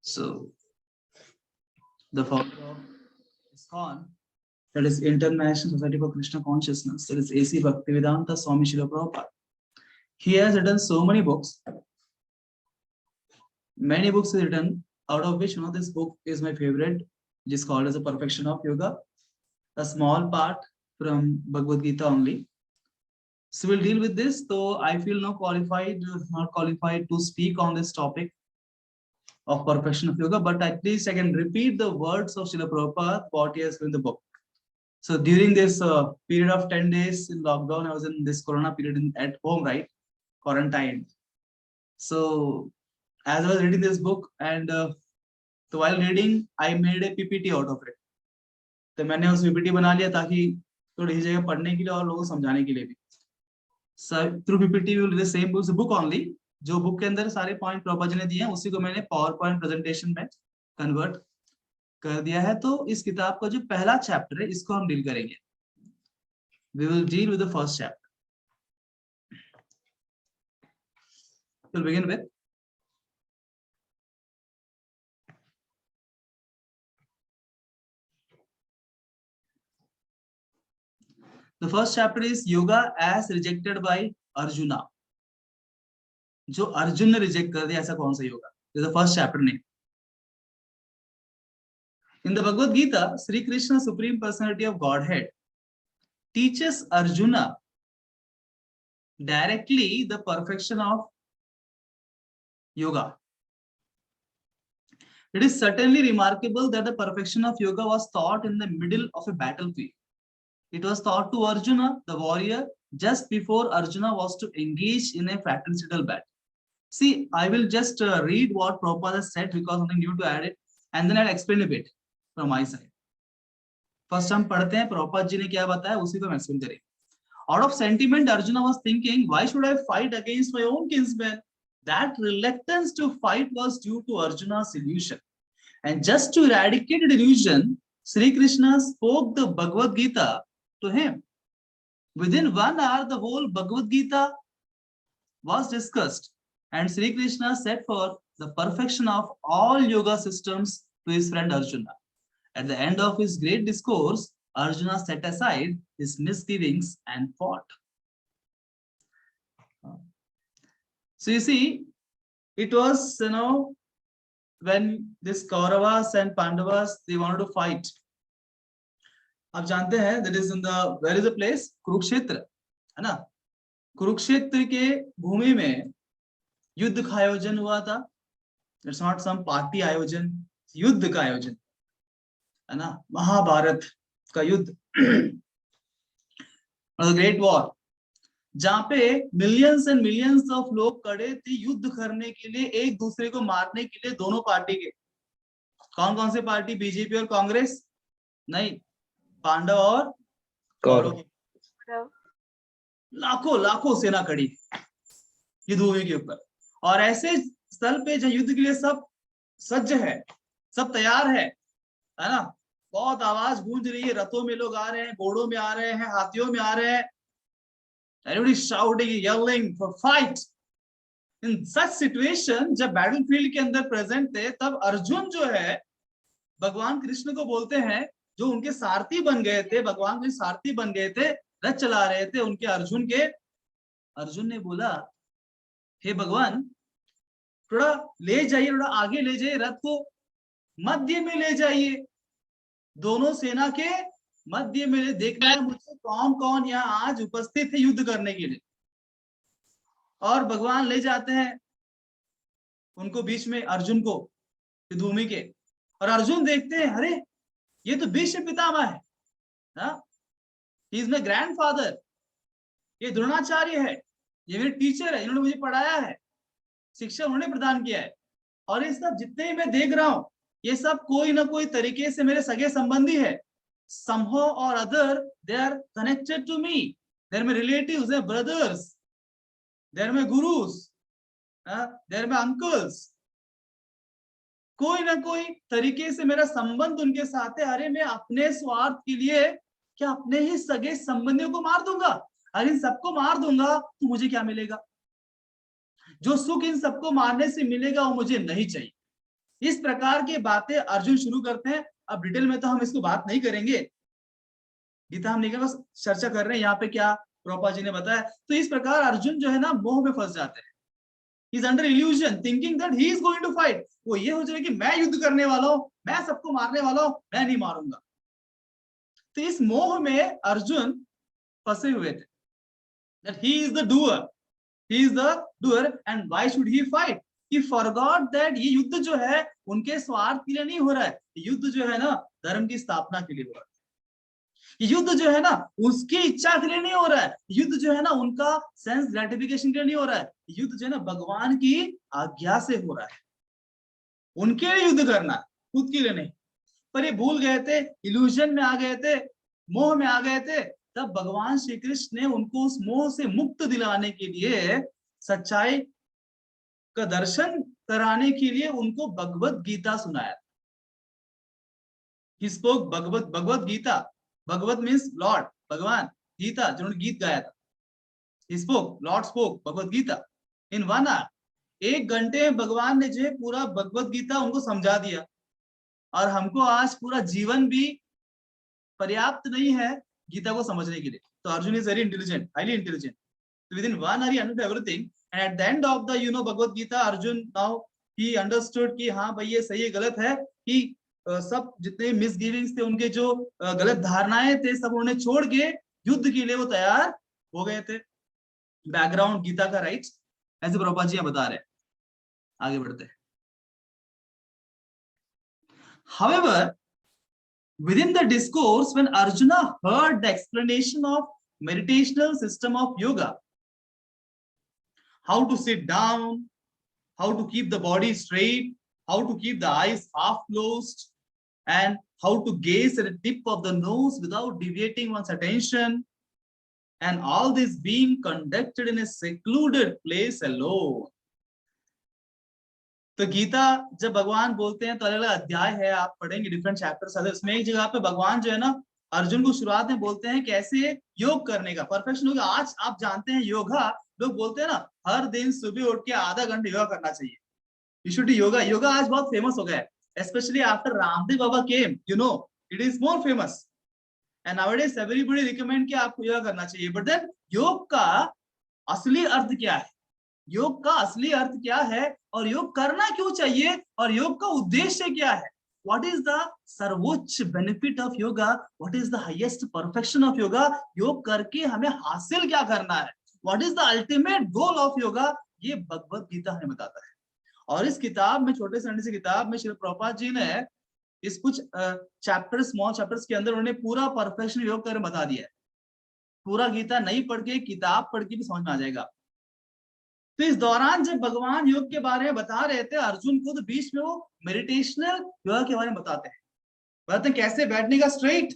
So the founder of ISKCON, that is International Society for Krishna Consciousness, that is A.C. Bhaktivedanta Swami Srila Prabhupada. He has written so many books. Many books he written, out of which one of this book is my favorite, which is called as The Perfection of Yoga. A small part from Bhagavad Gita only. So we'll deal with this, though I feel not qualified to speak on this topic of perfection of yoga, but at least I can repeat the words of Srila Prabhupada, what he has in the book. So during this period of 10 days in lockdown, I was in this corona period at home, right? Quarantine. So as I was reading this book, and so while reading, I made a PPT out of it. तो मैंने उस PPT बना लिया ताकि थोड़ी जगह पढ़ने के लिए और लोगों को समझाने के लिए भी. So through PPT we will read the same book only. जो बुक के अंदर सारे पॉइंट प्रभुपाद जी ने दिए हैं उसी को मैंने पावर पॉइंट प्रेजेंटेशन में कन्वर्ट कर दिया है. तो इस किताब का जो पहला चैप्टर है इसको हम डील करेंगे. We will deal with the first chapter. We'll begin with the first chapter is Yoga as rejected by Arjuna. जो अर्जुन ने रिजेक्ट कर दिया ऐसा कौन सा yoga? This is the first chapter name. In the Bhagavad Gita, Sri Krishna, Supreme Personality of Godhead, teaches Arjuna directly the perfection of yoga. It is certainly remarkable that the perfection of yoga was taught in the middle of a battlefield. It was taught to Arjuna, the warrior, just before Arjuna was to engage in a fratricidal battle. See, I will just read what Prabhupada has said because something new to add it, and then I'll explain a bit from my side. First, हम पढ़ते हैं प्रभुपाद जी ने क्या बताया उसी को हम explain करेंगे. Out of sentiment, Arjuna was thinking, why should I fight against my own kinsman? That reluctance to fight was due to Arjuna's illusion. And just to eradicate the illusion, Sri Krishna spoke the Bhagavad Gita to him. Within 1 hour, the whole Bhagavad Gita was discussed, and Sri Krishna set forth the perfection of all yoga systems to his friend Arjuna. At the end of his great discourse, Arjuna set aside his misgivings and fought. So you see, it was, when this Kauravas and Pandavas, they wanted to fight. आप जानते हैं, that is in the, where is the place? Kurukshetra, है ना? कुरुक्षेत्र के भूमि में युद्ध का आयोजन हुआ था. It's not some party आयोजन, युद्ध का आयोजन, है ना? महाभारत का युद्ध, the great war, जहाँ पे millions and millions of लोग खड़े थे युद्ध करने के लिए, एक दूसरे को मारने के लिए, दोनों पार्टी के. कौन कौन से पार्टी? बीजेपी और कांग्रेस नहीं, पांडव और कौरव. लाखों लाखों सेना खड़ी युद्ध भूमि के ऊपर. और ऐसे स्थल पे जहाँ युद्ध के लिए सब सज्ज है, सब तैयार है ना? बहुत आवाज गूंज रही है, रथों में लोग आ रहे हैं, घोड़ों में आ रहे हैं, हाथियों में आ रहे हैं. Everybody shouting, yelling for fight. In such situation, जब बैटलफील्ड के अंदर प्रेजेंट थे, तब अर्जुन जो है भगवान कृष्ण को बोलते हैं, जो उनके सारथी बन गए थे, भगवान के सारथी बन गए थे, रथ चला रहे थे उनके अर्जुन के. अर्जुन ने बोला, हे भगवान, थोड़ा ले जाइए, थोड़ा आगे ले जाइए, रथ को मध्य में ले जाइए, दोनों सेना के मध्य में. देखना है मुझे कौन कौन यहाँ आज उपस्थित है युद्ध करने के लिए. और भगवान ले जाते हैं उनको बीच में, अर्जुन को, युद्ध भूमि के. और अर्जुन देखते हैं, अरे ये तो भीष्म पितामह है, ही इज माय ग्रैंडफादर, ये द्रोणाचार्य है, ये मेरे टीचर है, इन्होंने मुझे पढ़ाया है, शिक्षा उन्होंने प्रदान किया है. और ये सब जितने मैं देख रहा हूं, ये सब कोई ना कोई तरीके से मेरे सगे संबंधी है. Somehow or other, they are connected to me. They are my relatives, they are brothers, they are my gurus, they are my uncles. कोई ना कोई तरीके से मेरा संबंध उनके साथ है. अरे मैं अपने स्वार्थ के लिए क्या अपने ही सगे संबंधियों को मार दूंगा? अरे इन सबको मार दूंगा तो मुझे क्या मिलेगा? जो सुख इन सबको मारने से मिलेगा वो मुझे नहीं चाहिए. इस प्रकार की बातें अर्जुन शुरू करते हैं। अब डिटेल में तो हम इसको बात नहीं करेंगे, गीता हम नहीं बस चर्चा कर रहे हैं यहाँ पे क्या प्रभुपाद जी ने बताया। तो इस प्रकार अर्जुन जो है ना मोह में फंस जाते हैं। He is under illusion thinking that he is going to fight। वो ये हो जाए कि मैं युद्ध करने वाला हूं, मैं सबको मारने वाला हूं, मैं नहीं मारूंगा। तो इस मोह में अर्जुन फंसे हुए थे। That he is the doer, he is the doer and why should he fight? He forgot that ये युद्ध जो है उनके स्वार्थ के लिए नहीं हो रहा है, युद्ध जो है ना धर्म की स्थापना के लिए हो रहा है। युद्ध जो है ना उसकी इच्छा के लिए नहीं हो रहा है, युद्ध जो है ना उनका सेंस ग्रेटिफिकेशन के लिए नहीं हो रहा है, युद्ध जो है ना भगवान की आज्ञा से हो रहा है। उनके लिए युद्ध करना, खुद के लिए नहीं। पर ये भूल गए थे, इल्यूजन में आ गए थे, मोह में आ गए थे। तब भगवान श्री कृष्ण ने उनको उस मोह से मुक्त दिलाने के लिए, सच्चाई का दर्शन कराने के लिए उनको भगवत गीता सुनाया। He spoke Bhagavad Gita. Bhagavad means lord, Bhagwan, Gita जिन्होंने गीत गाया था। He spoke, Lord spoke Bhagavad Gita in 1 hour। 1 घंटे में भगवान ने जो है पूरा भगवत गीता उनको समझा दिया। और हमको आज पूरा जीवन भी पर्याप्त नहीं है गीता को समझने के लिए। तो Arjun is very intelligent, highly intelligent. Within 1 hour he understood everything and at the end of the Bhagavad Gita Arjun now he understood कि हाँ भाई ये सही है गलत है, कि सब जितने मिसगिविंग्स थे, उनके जो गलत धारणाएं थे, सब उन्होंने छोड़ के युद्ध के लिए वो तैयार हो गए थे। बैकग्राउंड गीता का राइट्स ऐसे प्रभुपाद जी बता रहे हैं। आगे बढ़ते हैं। However, within the discourse, when Arjuna heard the explanation of meditational system of yoga, how to sit down, how to keep the body straight, how to keep the eyes half closed, and how to gaze at the tip of the nose without deviating one's attention, and all this being conducted in a secluded place alone. तो गीता जब भगवान बोलते हैं तो अलग अलग अध्याय है, आप पढ़ेंगे डिफरेंट चैप्टर्स। उसमें एक जगह पे भगवान जो है ना अर्जुन को शुरुआत में बोलते हैं कैसे योग करने का, परफेक्शन होगा। आज आप जानते हैं योगा, लोग बोलते हैं ना हर दिन सुबह उठ के आधा घंटा योगा करना चाहिए, you should do yoga. Yoga आज बहुत फेमस हो गया है, specially after Ramdev Baba came, you know it is more famous and nowadays everybody recommend कि आपको योगा करना चाहिए। बट देन योग का असली अर्थ क्या है, योग का असली अर्थ क्या है, और योग करना क्यों चाहिए, और योग का उद्देश्य क्या है? What is the सर्वोच्च benefit of yoga? What is the highest perfection of yoga? योग करके हमें हासिल क्या करना है? What is the ultimate goal of yoga? ये भगवत गीता हमें बताता है। और इस किताब में, छोटे से किताब में श्री प्रभुपाद जी ने इस कुछ चैप्टर, स्मॉल चैप्टर्स के अंदर उन्होंने पूरा परफेक्शन योग कर बता दिया है। पूरा गीता नहीं पढ़ के, किताब पढ़ के भी समझ में आ जाएगा। तो इस दौरान जब भगवान योग के बारे में बता रहे थे अर्जुन को, तो बीच में वो मेडिटेशनल योगा के बारे में बताते हैं कैसे बैठने का, straight,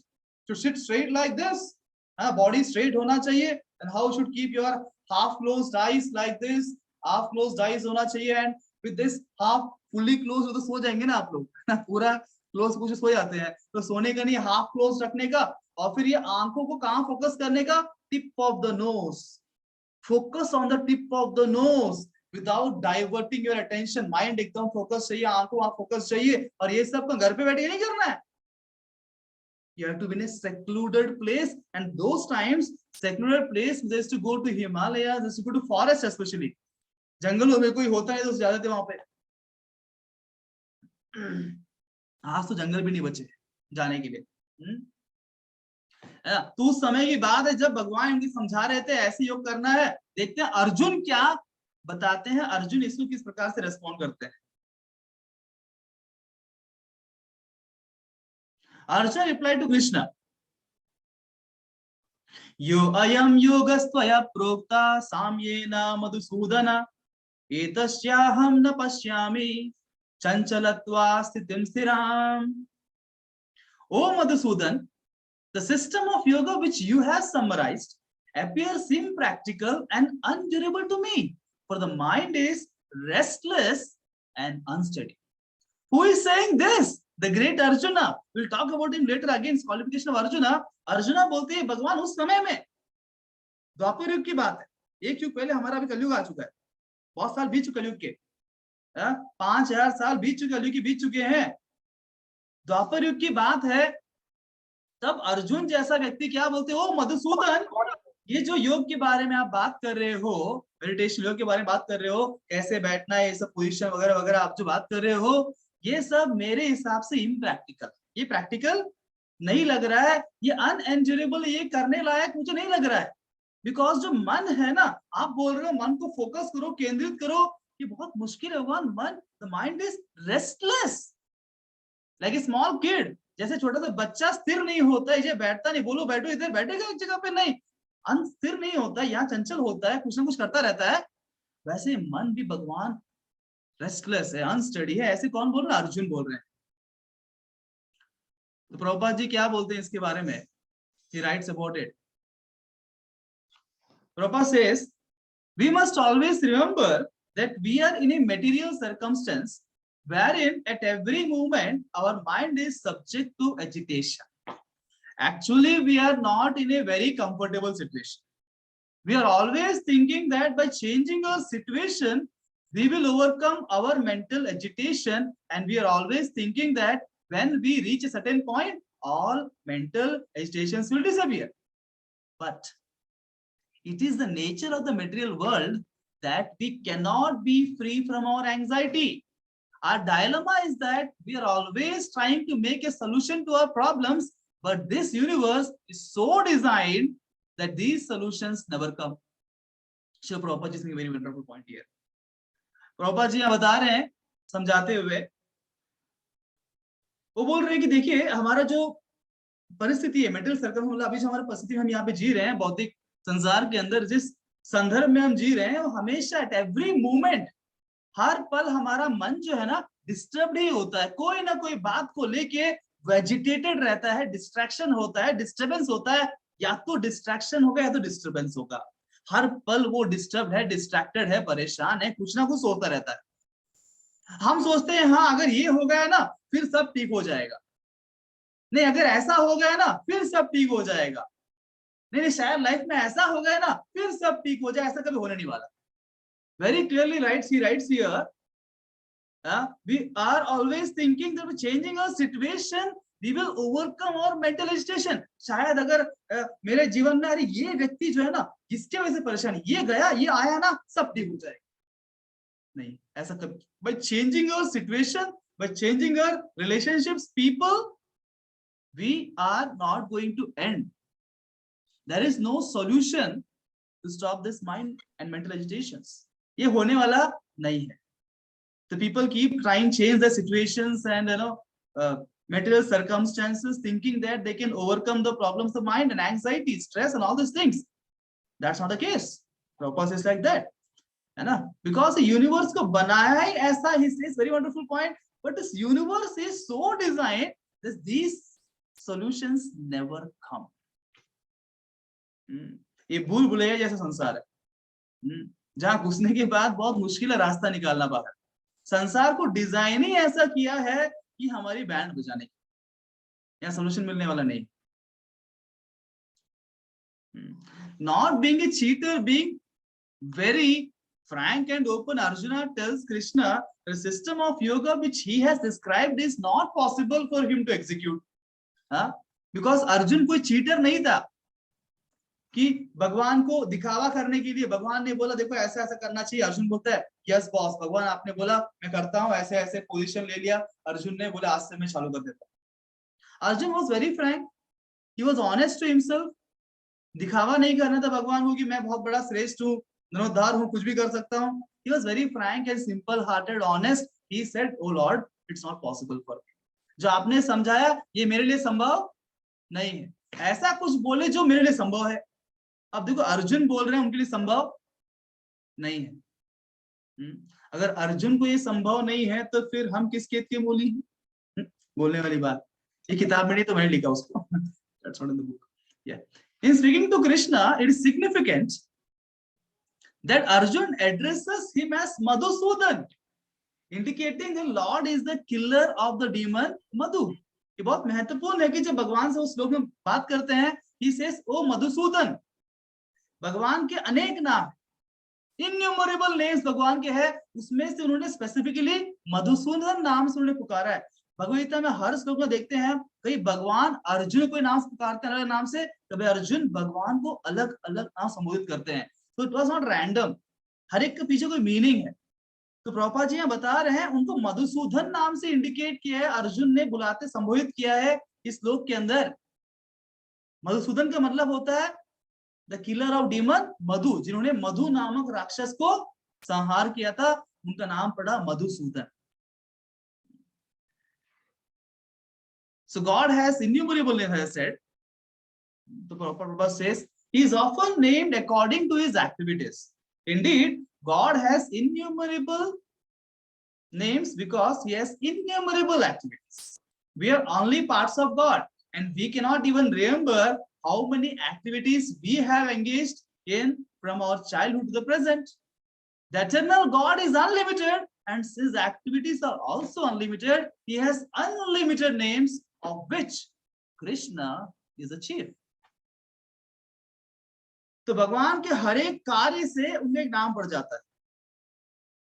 to sit straight like this, body straight होना चाहिए, and how should keep your half closed eyes like this, half closed eyes होना चाहिए, and with this half fully close, तो सो जाएंगे ना आप लोग, पूरा क्लोज कुछ सो जाते हैं, तो सोने का नहीं, हाफ क्लोज रखने का। और फिर ये आंखों को कहां फोकस करने का, tip of the nose, focus on the tip of the nose without diverting your attention। Mind एकदम फोकस चाहिए, आंखों वहां फोकस चाहिए, और ये सब का घर पे बैठ के नहीं करना है। You have to be in a secluded place, and those times secluded place they used to go to Himalayas, they used to go to forest, especially जंगलों में कोई होता है तो ज्यादा थे वहां पे। आज तो जंगल भी नहीं बचे जाने के लिए। तो उस समय की बात है जब भगवान इनकी समझा रहे थे ऐसे योग करना है। देखते हैं अर्जुन क्या बताते हैं, अर्जुन इसको किस प्रकार से रेस्पॉन्ड करते हैं। अर्जुन रिप्लाई टू कृष्ण, यो अयम योगस्त्वया प्रोक्ता साम्येन मधुसूदन, एतस्याहं न पश्यामि चंचलत्वा स्थितिं स्थिराम्। ओ Madhusudan, the system of yoga which you have summarized appears impractical and undurable to me, for the mind is restless and unsteady. Who is saying this? The great Arjuna. We'll talk about him later again, qualification of Arjuna. Arjuna बोलते हैं भगवान उस समय में, द्वापर युग की बात है, एक युग पहले हमारा भी कलयुग आ चुका है, बहुत साल बीत चुके कलयुग के। 5000 साल बीत चुके, कलयुग की बीत चुके हैं। द्वापर युग की बात है, तब अर्जुन जैसा व्यक्ति क्या बोलते हो, मधुसूदन, ये जो योग के बारे में आप बात कर रहे हो, मेडिटेशन योग के बारे में बात कर रहे हो, कैसे बैठना है, ये सब पोजीशन वगैरह वगैरह आप जो बात कर रहे हो, ये सब मेरे हिसाब से इम्प्रैक्टिकल, ये प्रैक्टिकल नहीं लग रहा है, ये अनएंजरेबल, ये करने लायक मुझे नहीं लग रहा है। बिकॉज जो मन है ना, आप बोल रहे हो मन को फोकस करो, केंद्रित करो, ये बहुत मुश्किल है। मन, the mind is restless like a small kid. जैसे छोटा सा बच्चा स्थिर नहीं होता है, ये बैठता नहीं, बोलो बैठो इधर, बैठेगा एक जगह पे नहीं, अस्थिर नहीं होता, यहाँ चंचल होता है, कुछ ना कुछ करता रहता है। वैसे मन भी भगवान रेस्टलेस है, अनस्टडी है। ऐसे कौन बोल रहा है? अर्जुन बोल रहे हैं। तो प्रभुपाद जी क्या बोलते हैं इसके बारे में? He writes about it. Prabhupada says, we must always remember that we are in a material circumstance wherein at every moment our mind is subject to agitation. Actually, we are not in a very comfortable situation. We are always thinking that by changing our situation, we will overcome our mental agitation, and we are always thinking that when we reach a certain point, all mental agitations will disappear. But it is the nature of the material world that we cannot be free from our anxiety. Our dilemma is that we are always trying to make a solution to our problems, but this universe is so designed that these solutions never come. Srila Prabhupada is making a very wonderful point here. Prabhupada जी यहाँ बता रहे हैं समझाते हुए, वो बोल रहे हैं कि देखिए हमारा जो परिस्थिति है, मेटल सर्कल, मतलब अभी जो हमारी परिस्थिति हम यहाँ पे जी रहे हैं, भौतिक संसार के अंदर जिस संदर्भ में हम जी रहे हैं, हमेशा एट एवरी मोमेंट, हर पल हमारा मन जो है ना डिस्टर्ब ही होता है, कोई ना कोई बात को लेके वेजिटेटेड रहता है, डिस्ट्रैक्शन होता है, डिस्टर्बेंस होता है, या तो डिस्ट्रैक्शन होगा या तो डिस्टर्बेंस होगा। हर पल वो डिस्टर्ब है, डिस्ट्रैक्टेड है, परेशान है, कुछ ना कुछ होता रहता है। हम सोचते हैं हाँ अगर ये हो गया ना फिर सब ठीक हो जाएगा, नहीं अगर ऐसा हो गया ना फिर सब ठीक हो जाएगा, नहीं शायद लाइफ में ऐसा हो गया ना फिर सब ठीक हो जाए, ऐसा कभी होने नहीं वाला। Very clearly he writes here, we are always thinking that changing our situation we will overcome our mental agitation. शायद अगर मेरे जीवन में अरे ये व्यक्ति जो है ना जिसके वजह से परेशानी, ये गया ये आया ना सब ठीक हो जाएगा, नहीं ऐसा कभी। By changing our situation, by changing our relationships, people, we are not going to end. There is no solution to stop this mind and mental agitations. ये होने वाला नहीं है। The people keep trying to change the situations and material circumstances, thinking that they can overcome the problems of mind and anxiety, stress, and all these things. That's not the case. Prabhupada is like that, है ना? Because the universe को बनाया ही ऐसा, he says very wonderful point. But this universe is so designed that these solutions never come. ये भूल भुलैया जैसा संसार है, जहां घुसने के बाद बहुत मुश्किल है रास्ता निकालना बाहर। संसार को डिजाइन ही ऐसा किया है कि हमारी बैंड बजाने की, यहाँ सोल्यूशन मिलने वाला नहीं। Not being a cheater, being very frank and open, Arjuna tells Krishna the system of yoga which he has described is not possible for him to execute. Because Arjun कोई cheater नहीं था कि भगवान को दिखावा करने के लिए भगवान ने बोला देखो ऐसा ऐसा करना चाहिए, अर्जुन बोलता है यस बॉस, भगवान आपने बोला मैं करता हूँ, ऐसे ऐसे पोजीशन ले लिया, अर्जुन ने बोला आज से मैं चालू कर देता हूँ। Arjun was very frank, he was honest to himself. दिखावा नहीं करना था भगवान को कि मैं बहुत बड़ा श्रेष्ठ हूँ, धनुर्धार हूँ, कुछ भी कर सकता हूँ। He was very frank and simple hearted, honest. He said O lord it's not possible for me, जो आपने समझाया ये मेरे लिए संभव नहीं है, ऐसा कुछ बोले जो मेरे लिए संभव है। अब देखो अर्जुन बोल रहे हैं उनके लिए संभव नहीं है। अगर अर्जुन को ये संभव नहीं है तो फिर हम किस खेत के मूली हैं? बोलने वाली बात, ये किताब में नहीं तो मैंने लिखा उसको। That's not in the book. Yeah. In speaking to Krishna, it is significant that Arjun addresses him as Madhusudan, indicating the Lord is the killer of the demon Madhu. ये बहुत महत्वपूर्ण है कि जब भगवान से उस श्लोक में बात करते हैं, he says, ओ मधुसूदन। भगवान के अनेक नाम, इन्यूमरेबल नेम्स भगवान के हैं, उसमें से उन्होंने स्पेसिफिकली मधुसूदन नाम से उन्होंने पुकारा है। भगवद गीता में हर श्लोक में देखते हैं कई भगवान अर्जुन को नाम से पुकारते हैं अलग नाम से, कभी अर्जुन भगवान को अलग अलग नाम संबोधित करते हैं। तो इट वाज नॉट रैंडम, हर एक के पीछे कोई मीनिंग है। तो प्रभुपाद जी यहाँ बता रहे हैं उनको मधुसूदन नाम से इंडिकेट किया है, अर्जुन ने बुलाते संबोधित किया है इस श्लोक के अंदर। मधुसूदन का मतलब होता है द किलर ऑफ डीमन, मधु, जिन्होंने मधु नामक राक्षस को संहार किया था, उनका नाम पड़ा Madhusudan. So God has innumerable names, as I said. The Prabhupada says he is often named according to his activities. Indeed, God has innumerable names because he has innumerable activities. We are only parts of God, and we cannot even remember how many activities we have engaged in from our childhood to the present. The eternal God is unlimited, and his activities are also unlimited. He has unlimited names, of which Krishna is a chief. तो भगवान के हर एक कार्य से उनमें एक नाम पड़ जाता है।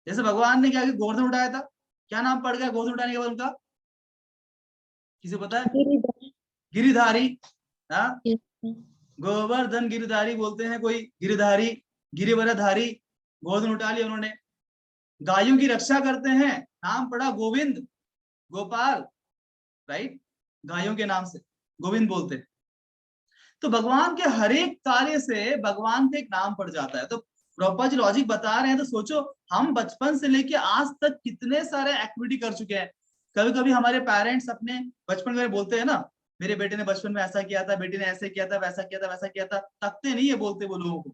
जैसे भगवान ने क्या किया, गोवर्धन उठाया था, क्या नाम पड़ गया गोवर्धन उठाने के बाद उनका, किसी पता है? गिरिधारी। हाँ, गोवर्धन गिरिधारी बोलते हैं, कोई गिरिधारी, गिरिवरधारी, गोवर्धन उठा लिया उन्होंने। गायों की रक्षा करते हैं, नाम पड़ा गोविंद, गोपाल, राइट, गायों के नाम से गोविंद बोलते हैं। तो भगवान के हर एक कार्य से भगवान का एक नाम पड़ जाता है। तो प्रभुपाद जी लॉजिक बता रहे हैं, तो सोचो हम बचपन से लेके आज तक कितने सारे एक्टिविटी कर चुके हैं। कभी कभी हमारे पेरेंट्स अपने बचपन में बोलते हैं ना, मेरे बेटे ने बचपन में ऐसा किया था, बेटी ने ऐसे किया था, वैसा किया था, वैसा किया था, तकते नहीं है बोलते वो लोगों को।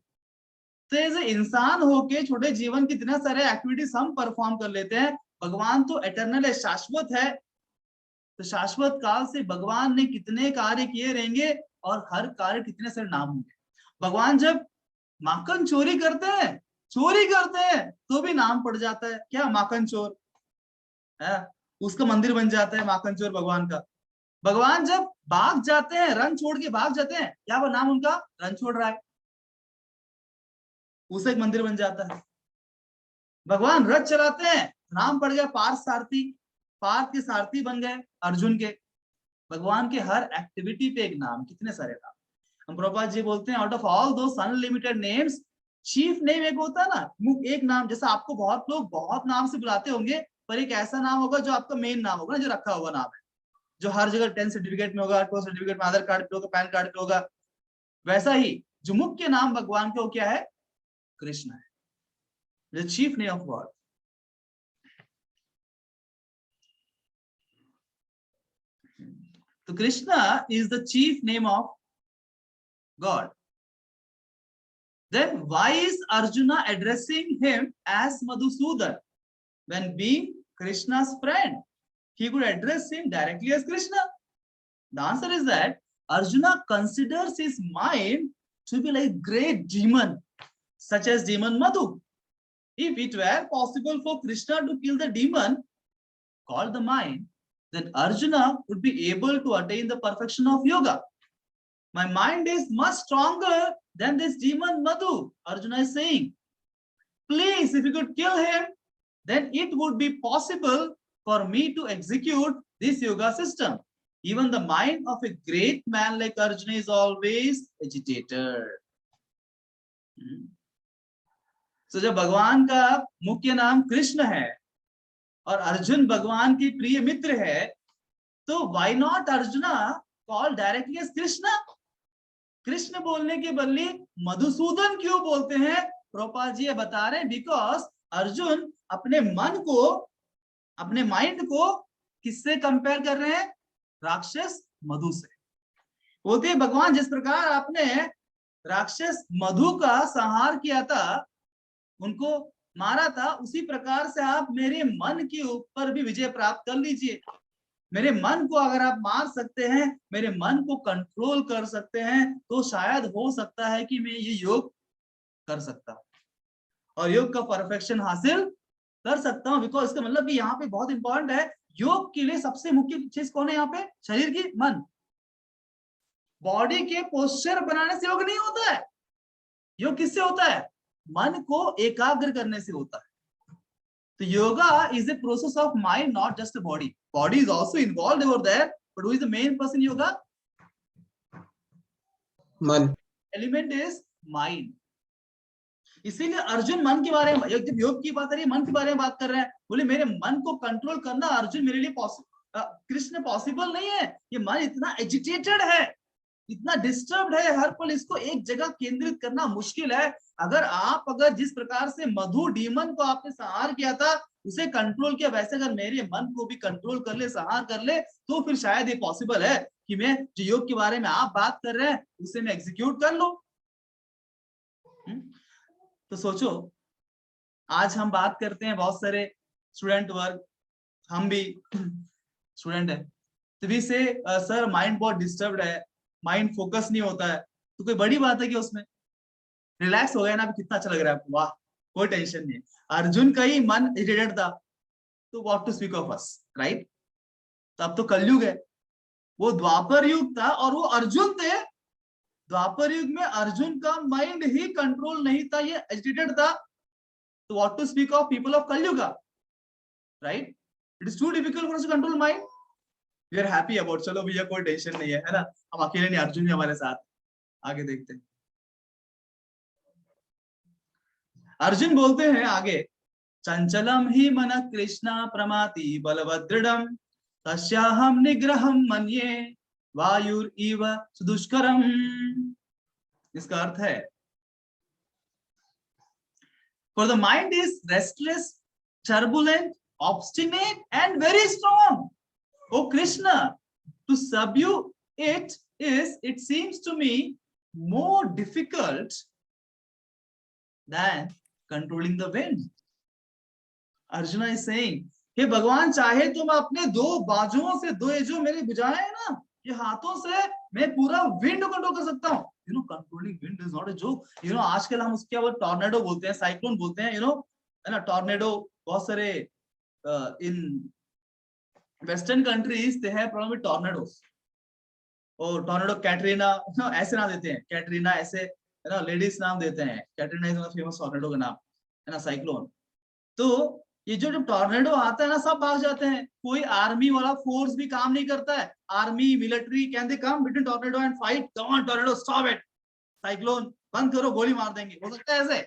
तो ऐसे इंसान होके छोटे जीवन के इतने सारे एक्टिविटीज हम परफॉर्म कर लेते हैं। भगवान तो एटर्नल है, शाश्वत है, तो शाश्वत काल से भगवान ने कितने कार्य किए रहेंगे और हर कार्य कितने सारे नाम होंगे। भगवान जब माखन चोरी करते हैं तो भी नाम पड़ जाता है, क्या माखन चोर है, उसका मंदिर बन जाता है माखन चोर भगवान का। भगवान जब भाग जाते हैं, रन छोड़ के भाग जाते हैं, क्या वो नाम उनका रन छोड़ रहा है, उसे एक मंदिर बन जाता है। भगवान रथ चलाते हैं, नाम पड़ गया पार्थ सारथी, पार्थ के सारथी बन गए अर्जुन के। भगवान के हर एक्टिविटी पे एक नाम, कितने सारे नाम। हम प्रभुपाद जी बोलते हैं out of all those unlimited names, chief name एक होता है ना, एक नाम। जैसा आपको बहुत लोग बहुत नाम से बुलाते होंगे, पर एक ऐसा नाम होगा जो आपका मेन नाम होगा ना, जो रखा हुआ नाम है, जो हर जगह 10 सर्टिफिकेट में होगा, 12 सर्टिफिकेट में, आधार कार्ड पे होगा, पैन कार्ड पे होगा। वैसा ही जो मुख्य नाम भगवान का वो क्या है, कृष्ण है, the chief name of God. तो Krishna is the chief name of God. Then why is Arjuna addressing him as Madhusudan when being Krishna's friend? He could address him directly as Krishna. The answer is that Arjuna considers his mind to be like great demon, such as demon Madhu. If it were possible for Krishna to kill the demon called the mind, then Arjuna would be able to attain the perfection of yoga. My mind is much stronger than this demon Madhu, Arjuna is saying. Please, if you could kill him, then it would be possible for me to execute this yoga system. Even the mind of a great man like Arjuna is always agitated. So जब भगवान का मुख्य नाम कृष्ण है और अर्जुन भगवान की प्रिय मित्र है, तो why not Arjuna call directly as Krishna? Krishna बोलने के बदले मधुसूदन क्यों बोलते हैं? प्रभुपाद जी बता रहे हैं बिकॉज अर्जुन अपने मन को, अपने माइंड को किससे कंपेयर कर रहे हैं? राक्षस मधु से। बोलते हैं भगवान जिस प्रकार आपने राक्षस मधु का संहार किया था, उनको मारा था, उसी प्रकार से आप मेरे मन के ऊपर भी विजय प्राप्त कर लीजिए। मेरे मन को अगर आप मार सकते हैं, मेरे मन को कंट्रोल कर सकते हैं, तो शायद हो सकता है कि मैं ये योग कर सकता हूं और योग का परफेक्शन हासिल कर सकता हूं। बिकॉज इसका मतलब कि यहाँ पे बहुत इंपॉर्टेंट है, योग के लिए सबसे मुख्य चीज कौन है यहाँ पे? शरीर की, मन। बॉडी के पोस्चर बनाने से योग नहीं होता है। योग किससे होता है? मन को एकाग्र करने से होता है। तो yoga is a process of mind, not just body. Body is also involve over there, but who is the main person yoga? मन। Element is mind. इसीलिए अर्जुन मन के बारे में, जब योग की बात आ रही है मन के बारे में बात कर रहे हैं, बोले मेरे मन को कंट्रोल करना अर्जुन मेरे लिए कृष्ण पॉसिबल नहीं है। ये मन इतना एजिटेटेड है, इतना डिस्टर्ब्ड है हर पल, इसको एक जगह केंद्रित करना मुश्किल है। अगर जिस प्रकार से मधु डीमन को आपने संहार किया था, उसे कंट्रोल किया, वैसे अगर मेरे मन को भी कंट्रोल कर ले, संहार कर ले, तो फिर शायद ये पॉसिबल है कि मैं जो योग के बारे में आप बात कर रहे हैं उसे मैं एग्जीक्यूट कर लूं। तो सोचो, आज हम बात करते हैं, बहुत सारे स्टूडेंट वर्ग, हम भी स्टूडेंट है, तो भी से सर माइंड बहुत डिस्टर्ब्ड है, माइंड फोकस नहीं होता है। तो कोई बड़ी बात है कि उसमें रिलैक्स हो गया ना, कितना अच्छा लग रहा है आपको, वाह, कोई टेंशन नहीं। अर्जुन का ही मन इरिटेटेड था, तो what to speak of us, right? तो अब तो कलयुग है, वो द्वापर युग था और वो अर्जुन थे। द्वापर युग में अर्जुन का माइंड ही कंट्रोल नहीं था, ये एजिटेटेड था। तो what to speak of people of Kaliyuga, right? It is too difficult for us to control mind. We are happy about, चलो भैया कोई टेंशन नहीं है ना, हम अकेले नहीं, अर्जुन भी हमारे साथ। आगे देखते हैं, अर्जुन बोलते हैं आगे, चंचलम ही मन कृष्णा प्रमाति बलवदृढ़म तस्याहम निग्रहम मन्ये वायुर इव सुदुष्करम। इसका अर्थ है, for the mind is restless, turbulent, obstinate and very strong. O Krishna, to subdue it is, it seems to me, more difficult than controlling the wind. Arjuna is saying, हे भगवान, चाहे तो मैं अपने दो बाजुओं से, दो ये जो मेरी भुजाएं है ना, ये हाथों से मैं पूरा विंड कंट्रोल कर सकता हूँ। You know, controlling wind is not a joke. You know, आजकल हम उसके ऊपर टॉर्नेडो बोलते हैं, साइक्लोन बोलते हैं, यू नो, है ना, टॉर्नेडो। बहुत सारे in western countries they have problem with tornadoes, और टॉर्नेडो कैटरीना, ऐसे नाम देते हैं, कैटरीना ऐसे, है ना, लेडीज नाम देते हैं, कैटरीना इज फेमस टॉर्नेडो का नाम, है ना, साइक्लोन। तो ये जो टॉर्नेडो आता है ना, सब भाग जाते हैं, कोई आर्मी वाला फोर्स भी काम नहीं करता है, army military can they come between tornado and fight, come on tornado, stop it, cyclone बंद करो, गोली मार देंगे, हो सकता है ऐसे?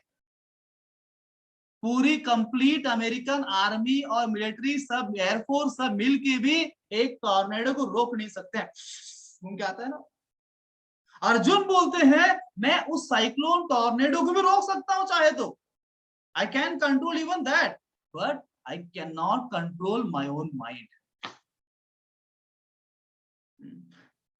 पूरी कंप्लीट अमेरिकन आर्मी और मिलिट्री, सब एयरफोर्स, सब मिल के भी एक टॉर्नेडो को रोक नहीं सकते हैं। घूम के आता है ना। अर्जुन बोलते हैं, मैं उस साइक्लोन टॉर्नेडो को भी रोक सकता हूं चाहे तो, I can control even that, but I cannot control my own mind.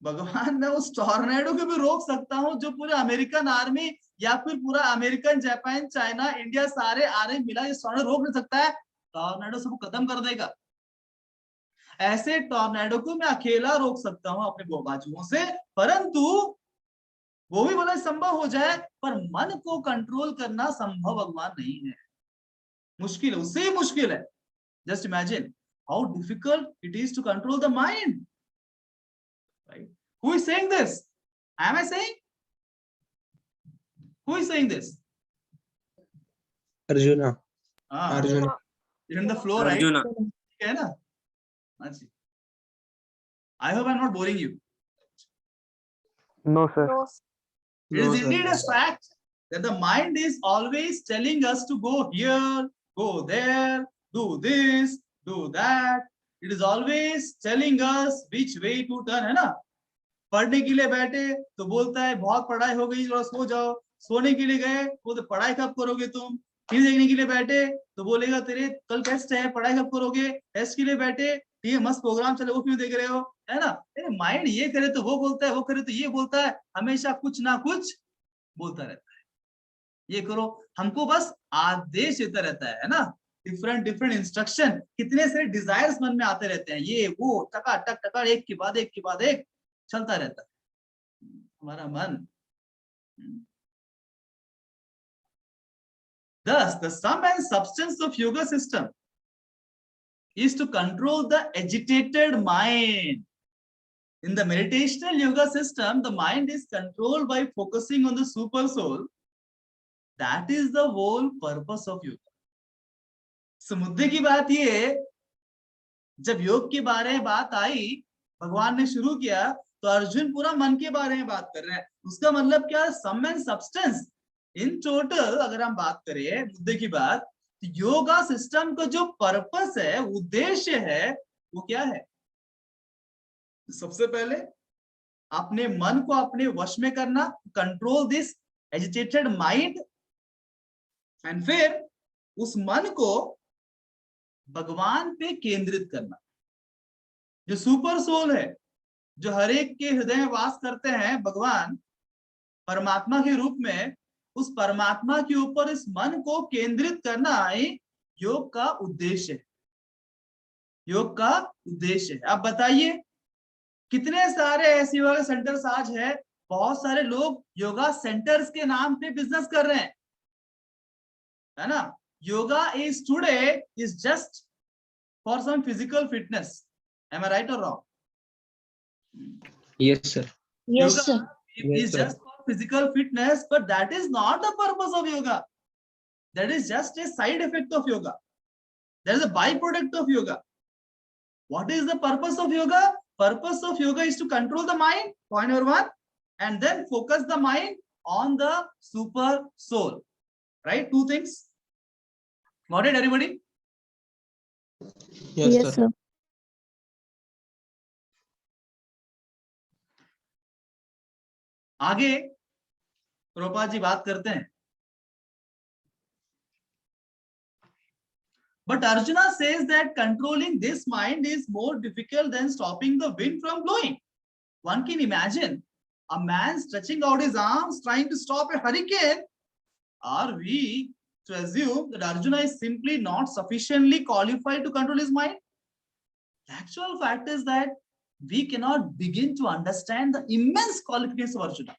भगवान, मैं उस टॉर्नेडो को भी रोक सकता हूं जो पूरे अमेरिकन आर्मी या फिर पूरा अमेरिकन, जापान, चाइना, इंडिया, सारे आर्मी मिला, ये टॉर्नेडो रोक नहीं सकता है। टॉर्नेडो सबको खत्म कर देगा। ऐसे टॉर्नेडो को मैं अकेला रोक सकता हूं अपने दो बाजुओं से, परंतु वो भी भले संभव हो जाए, पर मन को कंट्रोल करना संभव भगवान नहीं है, मुश्किल है, उससे ही मुश्किल है। Just imagine how difficult it is to control the mind, right? Who is saying this? Am I saying? Who is saying this? Arjuna. Arjuna in the flow, right? ठीक है ना? अच्छा, I hope I am not boring you. No sir. It is indeed a fact that the mind is always telling us to go here, go there, do this, do that. It is always telling us which way to turn, है ना? पढ़ने के लिए बैठे तो बोलता है बहुत पढ़ाई हो गई, थोड़ा सो जाओ। सोने के लिए गए वो तो पढ़ाई कब करोगे तुम। टीवी देखने के लिए बैठे तो बोलेगा तेरे कल टेस्ट है, पढ़ाई कब करोगे। टेस्ट के लिए बैठे, ठीक मस्त प्रोग्राम चले, वो क्यों देख रहे हो, है ना? माइंड ये करे तो वो बोलता है, वो करे तो ये बोलता है, हमेशा कुछ ना कुछ बोलता रहता है। ये करो, हमको बस आदेश देता रहता है ना, डिफरेंट डिफरेंट इंस्ट्रक्शन, कितने सारे डिजायर्स मन में आते रहते हैं, ये वो टका टक टका, एक के बाद एक के बाद एक चलता रहता है हमारा मन। Thus, the sum and substance of yoga system is to control the agitated mind. In the meditational yoga system, the mind is controlled by focusing on the super soul that is the whole purpose of yoga. So मुद्दे की बात ये, जब योग के बारे में बात आई, भगवान ने शुरू किया, तो अर्जुन पूरा मन के बारे में बात कर रहे हैं। उसका मतलब क्या, सम एंड सब्सटेंस इन टोटल अगर हम बात करें मुद्दे की बात, तो योगा सिस्टम का जो पर्पस है, उद्देश्य है, वो क्या है? सबसे पहले अपने मन को अपने वश में करना, control this agitated mind, and फिर उस मन को भगवान पे केंद्रित करना। जो सुपर सोल है, जो हर एक के हृदय में वास करते हैं, भगवान परमात्मा के रूप में, उस परमात्मा के ऊपर इस मन को केंद्रित करना ही योग का उद्देश्य है। योग का उद्देश्य है। अब बताइए, कितने सारे ऐसे योगा सेंटर्स आज है, बहुत सारे लोग योगा सेंटर्स के नाम पे बिजनेस कर रहे हैं, है ना। Yoga is today is just for some physical fitness, am I right और wrong? Yes, sir. Yes, sir. Yoga is just for physical fitness, but that is not the purpose of yoga. That is just a side effect of yoga. That is a byproduct of yoga. What is the purpose of yoga? Purpose of yoga is to control the mind, point number one, and then focus the mind on the super soul. Right? Two things. Got it, everybody? Yes, sir. आगे प्रभुपाद जी बात करते हैं, but Arjuna says that controlling this mind is more difficult than stopping the wind from blowing. One can imagine a man stretching out his arms trying to stop a hurricane. Are we to assume that Arjuna is simply not sufficiently qualified to control his mind? The actual fact is that we cannot begin to understand the immense qualifications of Arjuna.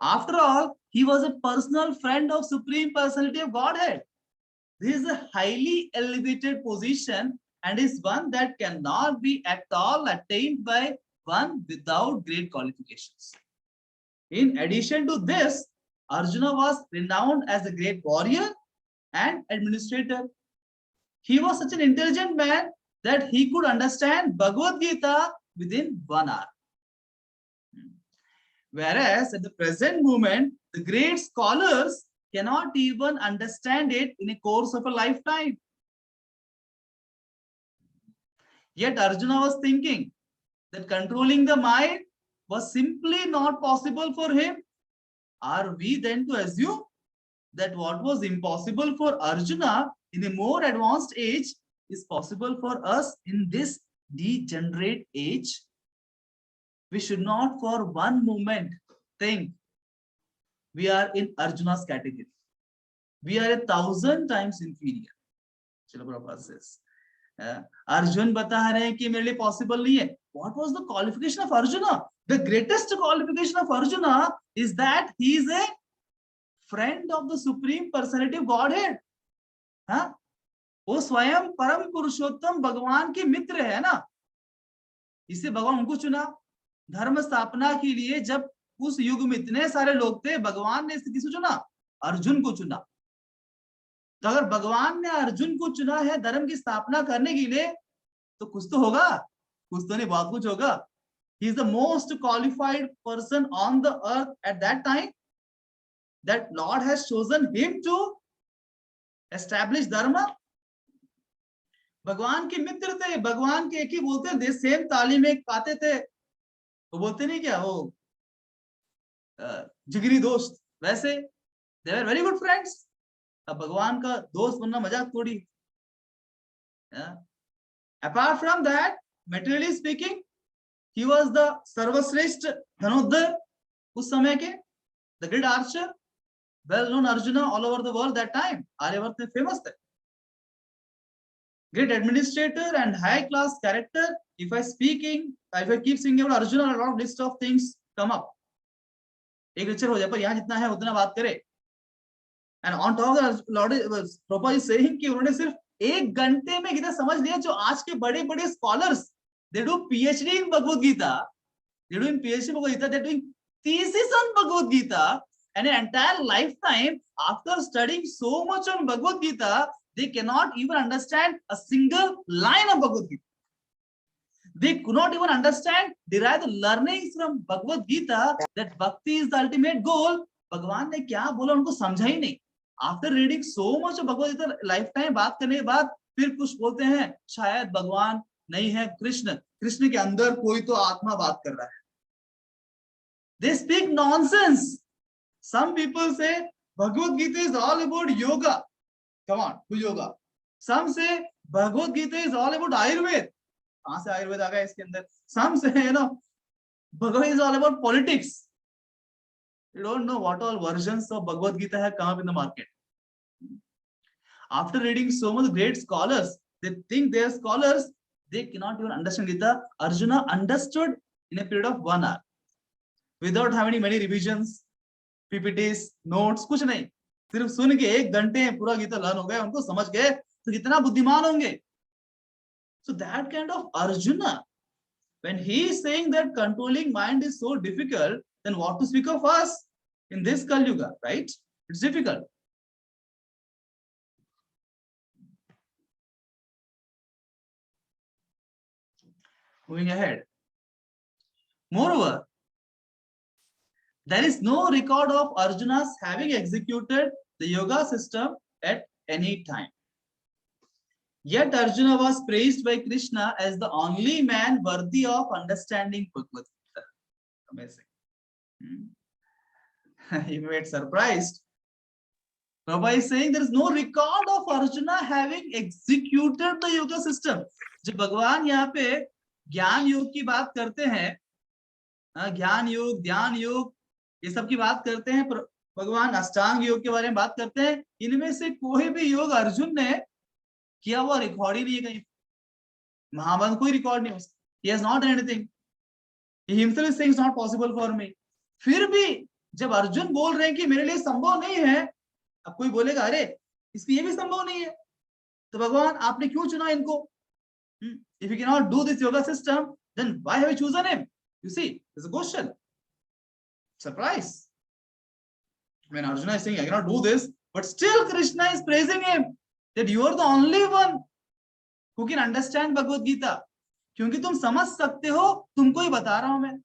After all, he was a personal friend of Supreme Personality of Godhead. This is a highly elevated position and is one that cannot be at all attained by one without great qualifications. In addition to this, Arjuna was renowned as a great warrior and administrator. He was such an intelligent man that he could understand Bhagavad Gita within 1 hour. Whereas at the present moment, the great scholars cannot even understand it in a course of a lifetime. Yet Arjuna was thinking that controlling the mind was simply not possible for him. Are we then to assume that what was impossible for Arjuna in a more advanced age is possible for us in this degenerate age? We should not for one moment think we are in Arjuna's category. We are 1,000 times inferior. Srila Prabhupada says. Arjun बता रहे हैं कि मेरे लिए possible नहीं है. What was the qualification of Arjuna? The greatest qualification of Arjuna is that he is a friend of the Supreme Personality of Godhead. हाँ? वो स्वयं परम पुरुषोत्तम भगवान के मित्र है ना. इसे भगवान उनको चुना धर्म स्थापना के लिए. जब उस युग में इतने सारे लोग थे, भगवान ने किसे चुना? अर्जुन को चुना. तो अगर भगवान ने अर्जुन को चुना है धर्म की स्थापना करने के लिए, तो कुछ तो होगा, कुछ तो नहीं, बहुत कुछ होगा. He is the most qualified person on the earth at that time. That Lord has chosen him to establish dharma. भगवान के मित्र थे, भगवान के एक ही बोलते थे, सेम ताली में एक पाते थे. वो बोलते नहीं क्या, वो जिगरी दोस्त, वैसे they were very good friends. अब भगवान का दोस्त बनना मजाक थोड़ी. Apart from that, materially speaking, he was the सर्वश्रेष्ठ धनुर्धर उस समय के, the great archer, well known Arjuna all over the world that time. Aryavart में famous थे. Great administrator and high class character. If I keep speaking about Arjuna, a lot of list of things come up. एक lecture हो जाए, पर यहाँ जितना है उतना बात करे. And on top of that, Lord Prabhupada is saying कि उन्होंने सिर्फ 1 घंटे में गीता समझ लिया. जो आज के बड़े बड़े scholars, they do PhD in Bhagavad Gita. They do in PhD in Bhagavad Gita. They're doing thesis on Bhagavad Gita. and an entire lifetime after studying so much on Bhagavad Gita, they cannot even understand a single line of Bhagavad Gita. They could not even understand, derive the learnings from Bhagavad Gita that bhakti is the ultimate goal. भगवान ने क्या बोला उनको समझा ही नहीं. After reading so much of Bhagavad Gita, lifetime बात करने के बाद फिर कुछ बोलते हैं शायद भगवान नहीं है कृष्ण, कृष्ण के अंदर कोई तो आत्मा बात कर रहा है. They speak nonsense. Some people say Bhagavad Gita is all about yoga. Come on, do yoga. Some say Bhagavad Gita is all about Ayurveda. कहां से आयुर्वेद आ गया इसके अंदर? Some say, Bhagavad Gita is all about politics. You don't know what all versions of Bhagavad Gita have come up in the market. After reading so many great scholars, they think they are scholars, they cannot even understand Gita. Arjuna understood in a period of 1 hour. Without having many revisions, PPTs, notes, कुछ नहीं. सिर्फ सुन के 1 घंटे पूरा Gita learn हो गया, उनको समझ गए, तो कितना बुद्धिमान होंगे. So that kind of Arjuna, when he is saying that controlling mind is so difficult, then what to speak of us in this Kali Yuga, right? It's difficult. Moving ahead. Moreover, there is no record of Arjuna's having executed the yoga system at any time. Yet Arjuna was praised by Krishna as the only man worthy of understanding Bhagavad Gita. Amazing. You may be surprised. Prabhupada is saying there is no record of Arjuna having executed the yoga system. जब भगवान यहाँ पे ज्ञान योग की बात करते हैं, ज्ञान योग, ध्यान योग, ये सब की बात करते हैं, भगवान अष्टांग योग के बारे में बात करते हैं, इनमें से कोई भी योग अर्जुन ने किया हुआ रिकॉर्ड ही नहीं है कहीं. महाभारत कोई रिकॉर्ड नहीं. He has not done anything. He himself is saying it's not possible for me. फिर भी जब अर्जुन बोल रहे हैं कि मेरे लिए संभव नहीं है, अब कोई बोलेगा अरे इसमें ये भी संभव नहीं है, तो भगवान आपने क्यों चुना इनको? If you cannot do this yoga system, then why have you chosen him? You see, there's a question. Surprise. When Arjuna is saying I cannot do this, but still Krishna is praising him that you are the only one who can understand Bhagavad Gita. क्योंकि तुम समझ सकते हो, तुमको ही बता रहा हूं मैं,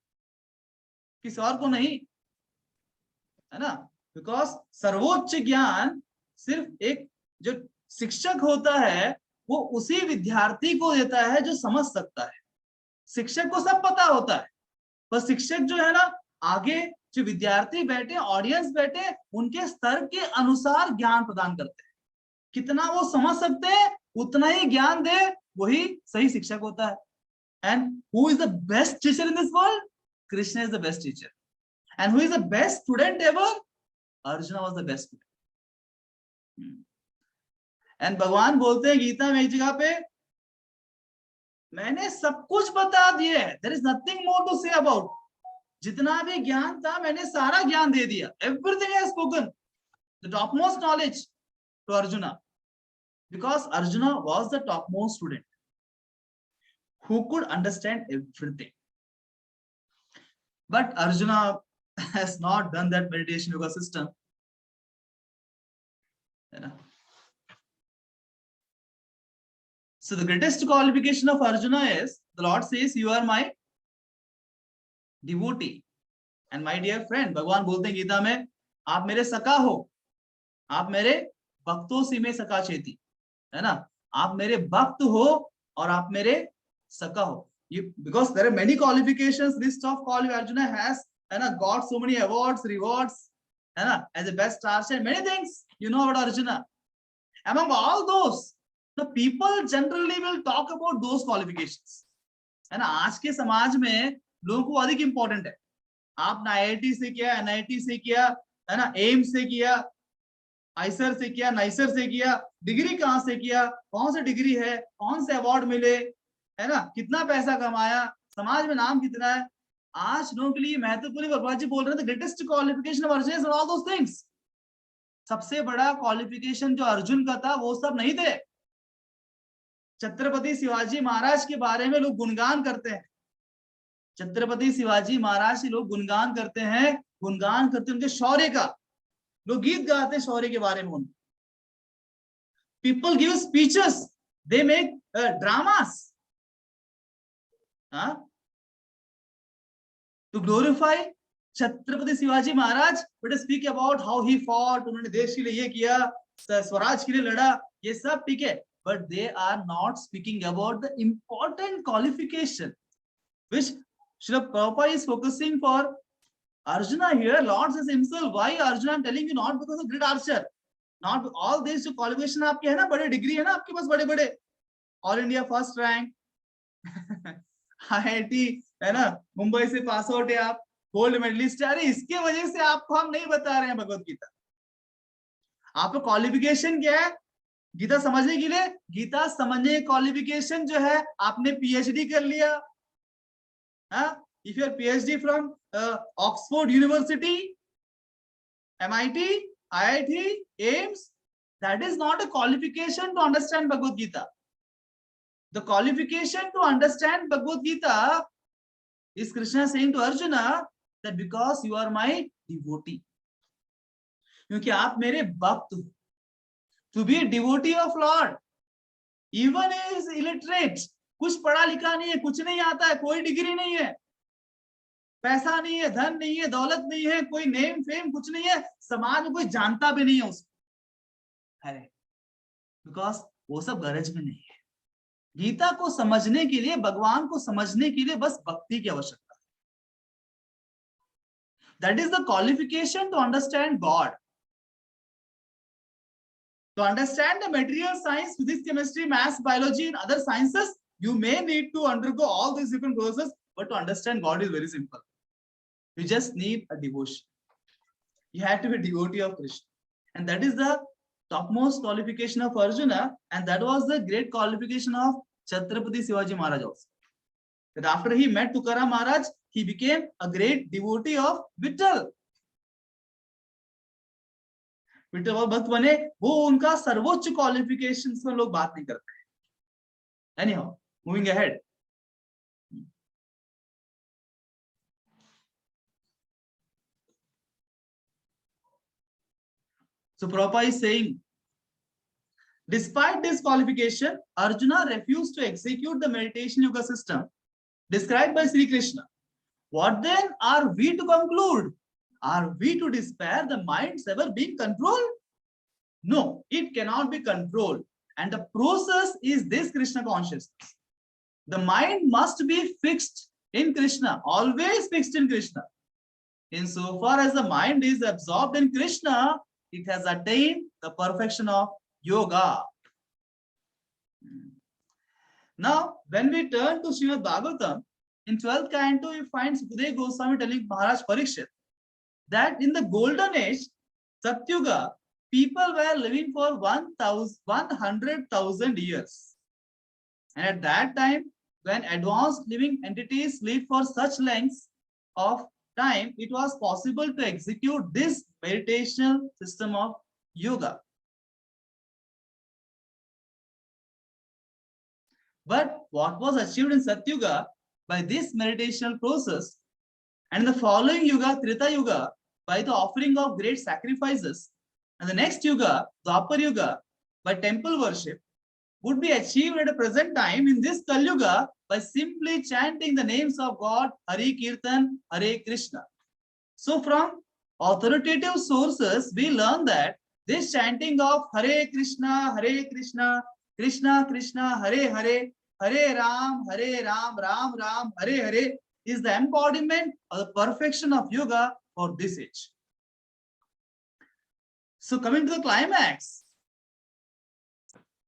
किसी और को नहीं, है ना? बिकॉज सर्वोच्च ज्ञान सिर्फ एक जो शिक्षक होता है वो उसी विद्यार्थी को देता है जो समझ सकता है. शिक्षक को सब पता होता है, पर शिक्षक जो है ना, आगे जो विद्यार्थी बैठे, ऑडियंस बैठे, उनके स्तर के अनुसार ज्ञान प्रदान करते हैं. कितना वो समझ सकते हैं उतना ही ज्ञान दे, वही सही शिक्षक होता है. And who is the best teacher in this world? Krishna is the best teacher. And who is the best student ever? Arjuna was the best student. And भगवान बोलते हैं गीता में एक जगह पे, मैंने सब कुछ बता दिया है. There is nothing more to say about. जितना भी ज्ञान था मैंने सारा ज्ञान दे दिया. Everything I have spoken, the topmost knowledge to Arjuna, because Arjuna was the topmost student who could understand everything. But Arjuna has not done that meditation yoga system. So the greatest qualification of Arjuna is, the Lord says, you are my devotee and my dear friend. भगवान बोलते हैं गीता में, आप मेरे सखा हो, आप मेरे भक्तों से में सखा चेती, है ना? आप मेरे भक्त हो और आप मेरे सखा हो. Because there are many qualifications, list of qualifications Arjuna has, and got so many awards, rewards, and as a best archer, many things you know about Arjuna. Among all those, the people generally will talk about those qualifications. है ना? आज के समाज में लोगों को अधिक important है. आपने IIT से किया, NIT से किया, है ना, एम्स से किया, आइसर से किया, नाइसर से किया, डिग्री कहां से किया, कौन सा डिग्री है, कौन से अवार्ड मिले, है ना, कितना पैसा कमाया, समाज में नाम कितना है. आज लोगों के लिए महत्वपूर्ण, भगवान जी बोल रहे थे, greatest qualification of Arjun all those things. सबसे बड़ा क्वालिफिकेशन जो अर्जुन का था वो सब नहीं थे. छत्रपति शिवाजी महाराज के बारे में लोग गुणगान करते हैं. छत्रपति शिवाजी महाराज से लोग गुणगान करते हैं, गुणगान करते हैं उनके शौर्य का, लोग गीत गाते शौर्य के बारे में, people give speeches, they make dramas to glorify Chhatrapati Shivaji Maharaj, but speak about how he fought, उन्होंने देश के लिए ये किया, स्वराज के लिए लड़ा, ये सब ठीक है, but they are not speaking about the important qualification which Srila Prabhupada is focusing for Arjuna here. Lord says himself, why Arjuna, I'm telling you, not because of great archer, not all this जो qualification आपके है ना, बड़े degree है ना आपके पास, बड़े बड़े all India first rank, IIT है ना, मुंबई से पास आउट है आप, गोल्ड मेडलिस्ट, अरे इसके वजह से आपको हम नहीं बता रहे हैं भगवत गीता। आपका क्वालिफिकेशन क्या है गीता समझने के लिए? गीता समझने क्वालिफिकेशन जो है, आपने PhD कर लिया, if you are PhD from Oxford University, MIT, IIT, AIMS, that is not a qualification to understand Bhagavad Gita. The qualification to understand Bhagavad Gita is Krishna saying to Arjuna that because you are my devotee, क्योंकि आप मेरे भक्त हो। To be a devotee of Lord, even is illiterate, कुछ पढ़ा लिखा नहीं है, कुछ नहीं आता है, कोई डिग्री नहीं है, पैसा नहीं है, धन नहीं है, दौलत नहीं है, कोई नेम फेम कुछ नहीं है, समाज में कोई जानता भी नहीं है उसको, अरे बिकॉज वो सब गरज में नहीं है। गीता को समझने के लिए, भगवान को समझने के लिए बस भक्ति की आवश्यकता है। That is the qualification to understand God. To understand the material science, physics, chemistry, maths, biology, and other sciences, you may need to undergo all these different processes, but to understand God is very simple. You just need a devotion. You have to be a devotee of Krishna. And that is the topmost qualification of Arjuna, and that was the great qualification of Chhatrapati Shivaji Maharaj also. That after he met Tukaram Maharaj, he became a great devotee of Vittal. Vitthal भक्त बने, वो उनका सर्वोच्च qualifications में लोग बात नहीं करते हैं। Anyhow, moving ahead. So Prabhupada is saying, despite this qualification, Arjuna refused to execute the meditation yoga system described by Sri Krishna. What then are we to conclude? Are we to despair the mind's ever being controlled? No, it cannot be controlled. And the process is this Krishna consciousness. The mind must be fixed in Krishna, always fixed in Krishna. Insofar as the mind is absorbed in Krishna, it has attained the perfection of yoga. Now, when we turn to Srimad Bhagavatam, in 12th canto, we find Sukadeva Goswami telling Maharaj Parikshit that in the golden age, Satyuga, people were living for 100,000 years. And at that time, when advanced living entities lived for such lengths of time, it was possible to execute this meditational system of yoga. But what was achieved in Satyuga by this meditational process, and in the following yuga, Treta Yuga, by the offering of great sacrifices, and the next yuga, Dwapar Yuga, by temple worship, would be achieved at a present time in this Kali Yuga by simply chanting the names of God, Hare Kirtan, Hare Krishna. So from authoritative sources, we learn that this chanting of Hare Krishna, Krishna Krishna, Hare Hare, Hare Ram, Ram Ram, Hare Hare is the embodiment of the perfection of yoga for this age. So coming to the climax,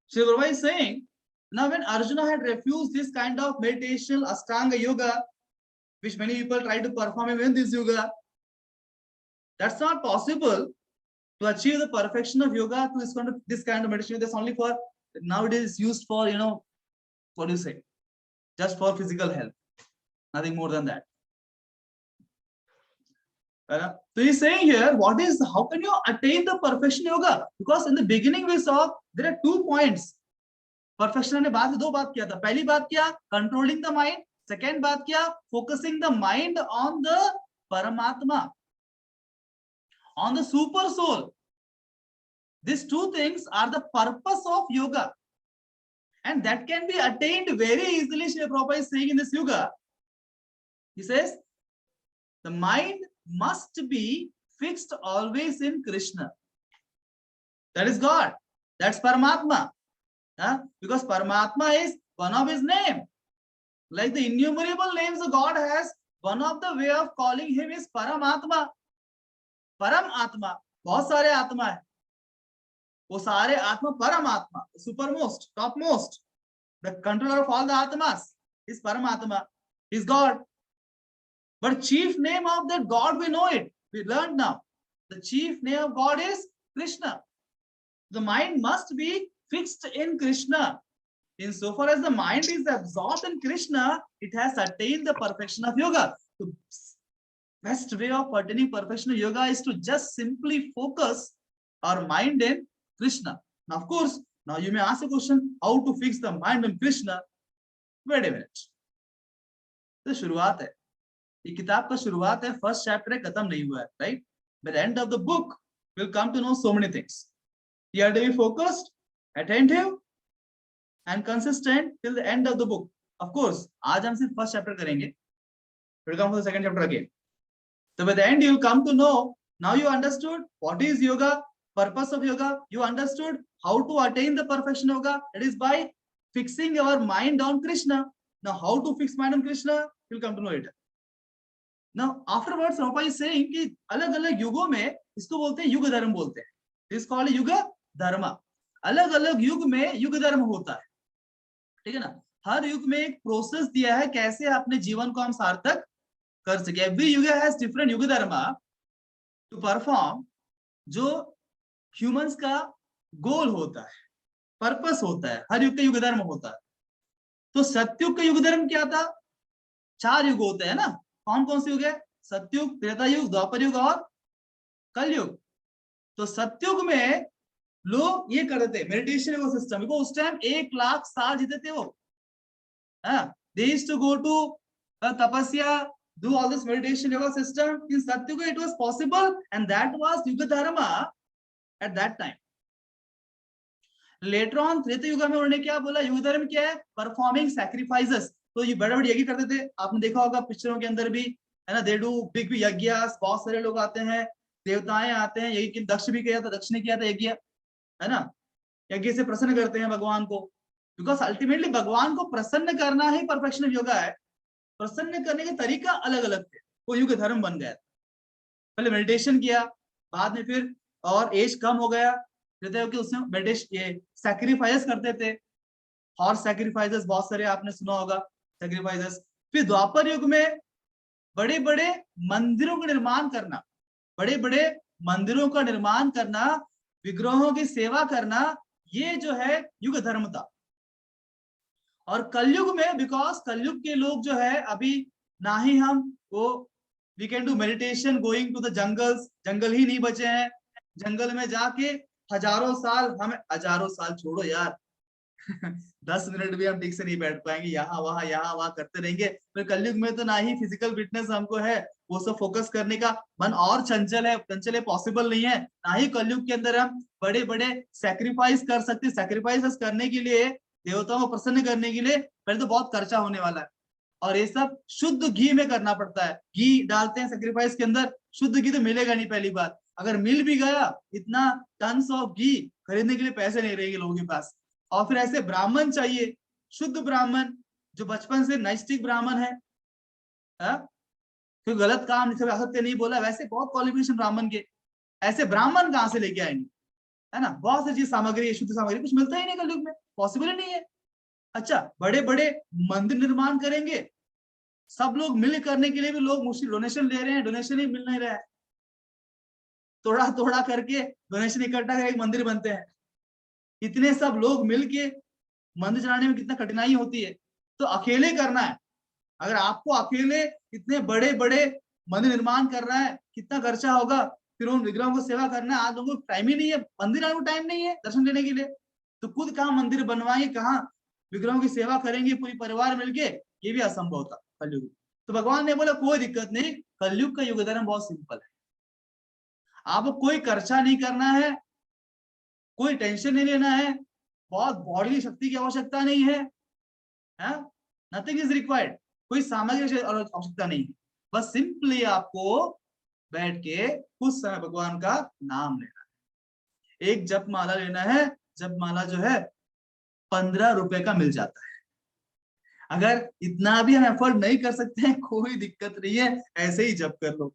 Sri Prabhupada is saying, now when Arjuna had refused this kind of meditational Ashtanga yoga, which many people try to perform even this yoga, that's not possible to achieve the perfection of yoga to this kind of meditation. That's only for, nowadays used for, what do you say, just for physical health, nothing more than that. So he's saying here, how can you attain the perfection yoga? Because in the beginning we saw there are 2 points. Perfection ने बात 2 बात किया था. पहली बात क्या? Controlling the mind. Second बात क्या? Focusing the mind on the Paramatma. on the super soul. These two things are the purpose of yoga, and that can be attained very easily. Srila Prabhupada is saying in this yoga, he says, the mind must be fixed always in Krishna. That is God. That's Paramatma. Because Paramatma is one of his name. Like the innumerable names the God has, one of the way of calling him is Paramatma. Param Atma. बहुत सारे आत्मा है. वो सारे आत्मा Paramatma, supermost, topmost, the controller of all the atmas is Paramatma, is God. But chief name of that God, we know it. We learned now. The chief name of God is Krishna. The mind must be fixed in Krishna. Insofar as the mind is absorbed in Krishna, it has attained the perfection of yoga. The best way of attaining perfection of yoga is to just simply focus our mind in Krishna. Now, of course, now you may ask a question, how to fix the mind in Krishna? Wait a minute. तो शुरुआत है. ये किताब का शुरुआत है, first chapter है, खत्म नहीं हुआ है, right? By the end of the book, we'll come to know so many things. You have to be focused, attentive, and consistent till the end of the book. Of course, आज हम सिर्फ first chapter करेंगे. We'll come for the second chapter again. So by the end, you'll come to know. Now you understood what is yoga, purpose of yoga. You understood how to attain the perfection of yoga. It is by fixing our mind on Krishna. Now, how to fix mind on Krishna? You'll come to know it. Now, afterwards, Prabhupada is saying कि अलग-अलग युगों में इसको बोलते हैं युग धर्म बोलते हैं. This is called युग धर्म. अलग-अलग युग में युग धर्म होता है. ठीक है ना? हर युग में एक प्रोसेस दिया है कैसे अपने जीवन को हम सार्थक कर सके. Every yuga has different युग धर्म to perform, जो ह्यूमंस का गोल होता है, पर्पस होता है. हर युग का युग धर्म होता है. तो सत्युग का युग धर्म क्या था? 4 युग होते हैं ना. कौन कौन से युग है? सत्युग, त्रेता युग, द्वापर युग और कलयुग. तो सत्युग में लोग ये करते थे मेडिटेशन का सिस्टम. बिकॉज़ उस टाइम 1 लाख साल जीते थे वो. They used to go to tapasya, do all this meditation yoga system. In Satyuga it was possible, and that was yuga dharma at that time. Later on Treta युग में उन्होंने क्या बोला? युग धर्म क्या है? Performing sacrifices. तो ये बड़े बड़े यज्ञ करते थे. आपने देखा होगा पिक्चरों के अंदर भी, है ना? दे डू बिग बिग यज्ञ. बहुत सारे लोग आते हैं, देवताएं आते हैं. यही दक्ष भी किया था, दक्ष ने किया था यज्ञ, है ना? यज्ञ से प्रसन्न करते हैं भगवान को. बिकॉज अल्टीमेटली भगवान को प्रसन्न करना ही परफेक्शन ऑफ योगा है. प्रसन्न करने के तरीका अलग अलग थे. वो युग धर्म बन गया. पहले मेडिटेशन किया, बाद में फिर और एज कम हो गया, कि उसमें मेडिटेशन ये सैक्रिफाइस करते थे. हॉर्स सैक्रिफाइसेस बहुत सारे आपने सुना होगा, सैक्रिफाइसेस. फिर द्वापर युग में बड़े बड़े मंदिरों का निर्माण करना, बड़े बड़े मंदिरों का निर्माण करना, विग्रहों की सेवा करना, ये जो है युग धर्म था. और कलयुग में, बिकॉज कलयुग के लोग जो है अभी ना ही हम वो we can do meditation going to the jungles. जंगल ही नहीं बचे हैं. जंगल में जाके हजारों साल, हमें हजारों साल छोड़ो यार 10 मिनट भी हम ठीक से नहीं बैठ पाएंगे. यहाँ वहां करते रहेंगे. फिर कलयुग में तो ना ही फिजिकल फिटनेस हमको है, वो सब फोकस करने का मन और चंचल है, पॉसिबल नहीं है. ना ही कलयुग के अंदर हम बड़े बड़े सैक्रिफाइस कर सकते. सैक्रिफाइस करने के लिए, देवताओं को प्रसन्न करने के लिए पहले तो बहुत खर्चा होने वाला है. और ये सब शुद्ध घी में करना पड़ता है. घी डालते हैं सैक्रिफाइस के अंदर. शुद्ध घी तो मिलेगा नहीं पहली बात. अगर मिल भी गया, इतना टन्स ऑफ घी खरीदने के लिए पैसे नहीं रहेंगे लोगों के पास. और फिर ऐसे ब्राह्मण चाहिए, शुद्ध ब्राह्मण, जो बचपन से नैष्ठिक ब्राह्मण है, कोई गलत काम असत्य नहीं बोला, वैसे बहुत क्वालिफिकेशन ब्राह्मण के. ऐसे ब्राह्मण कहां से लेके आएंगे, है ना? बहुत सारी चीज सामग्री, शुद्ध सामग्री कुछ मिलता ही नहीं कलयुग में, पॉसिबल ही नहीं है. अच्छा, बड़े बड़े मंदिर निर्माण करेंगे, सब लोग मिल करने के लिए भी लोग मुश्किल डोनेशन ले रहे हैं, डोनेशन ही मिल नहीं रहा है. थोड़ा थोड़ा करके डोनेशन इकट्ठा करके मंदिर बनते हैं. इतने सब लोग मिलके मंदिर चलाने में कितना कठिनाई होती है. तो अकेले करना है. अगर आपको अकेले इतने बड़े बड़े मंदिर निर्माण कर रहा है, कितना खर्चा होगा. फिर उन विग्रहों को सेवा करना है. आज लोगों को टाइम ही नहीं है, मंदिर आने को टाइम नहीं है दर्शन देने के लिए. तो खुद कहाँ मंदिर बनवाएंगे, कहाँ विग्रहों की सेवा करेंगे पूरी परिवार मिलके, ये भी असंभव था कलयुग. तो भगवान ने बोला कोई दिक्कत नहीं, कलयुग का युग धर्म बहुत सिंपल है. आपको कोई खर्चा नहीं करना है, कोई टेंशन नहीं लेना है, बहुत बॉडी शक्ति की आवश्यकता नहीं है, नथिंग इज रिक्वायर्ड, कोई सामग्री की आवश्यकता नहीं है, बस सिंपली आपको बैठ के कुछ समय भगवान का नाम लेना है। एक जप माला लेना है, जप माला जो है 15 रुपए का मिल जाता है। अगर इतना भी हम एफर्ट नहीं कर सकते हैं कोई दिक्कत नहीं है, ऐसे ही जप कर लो,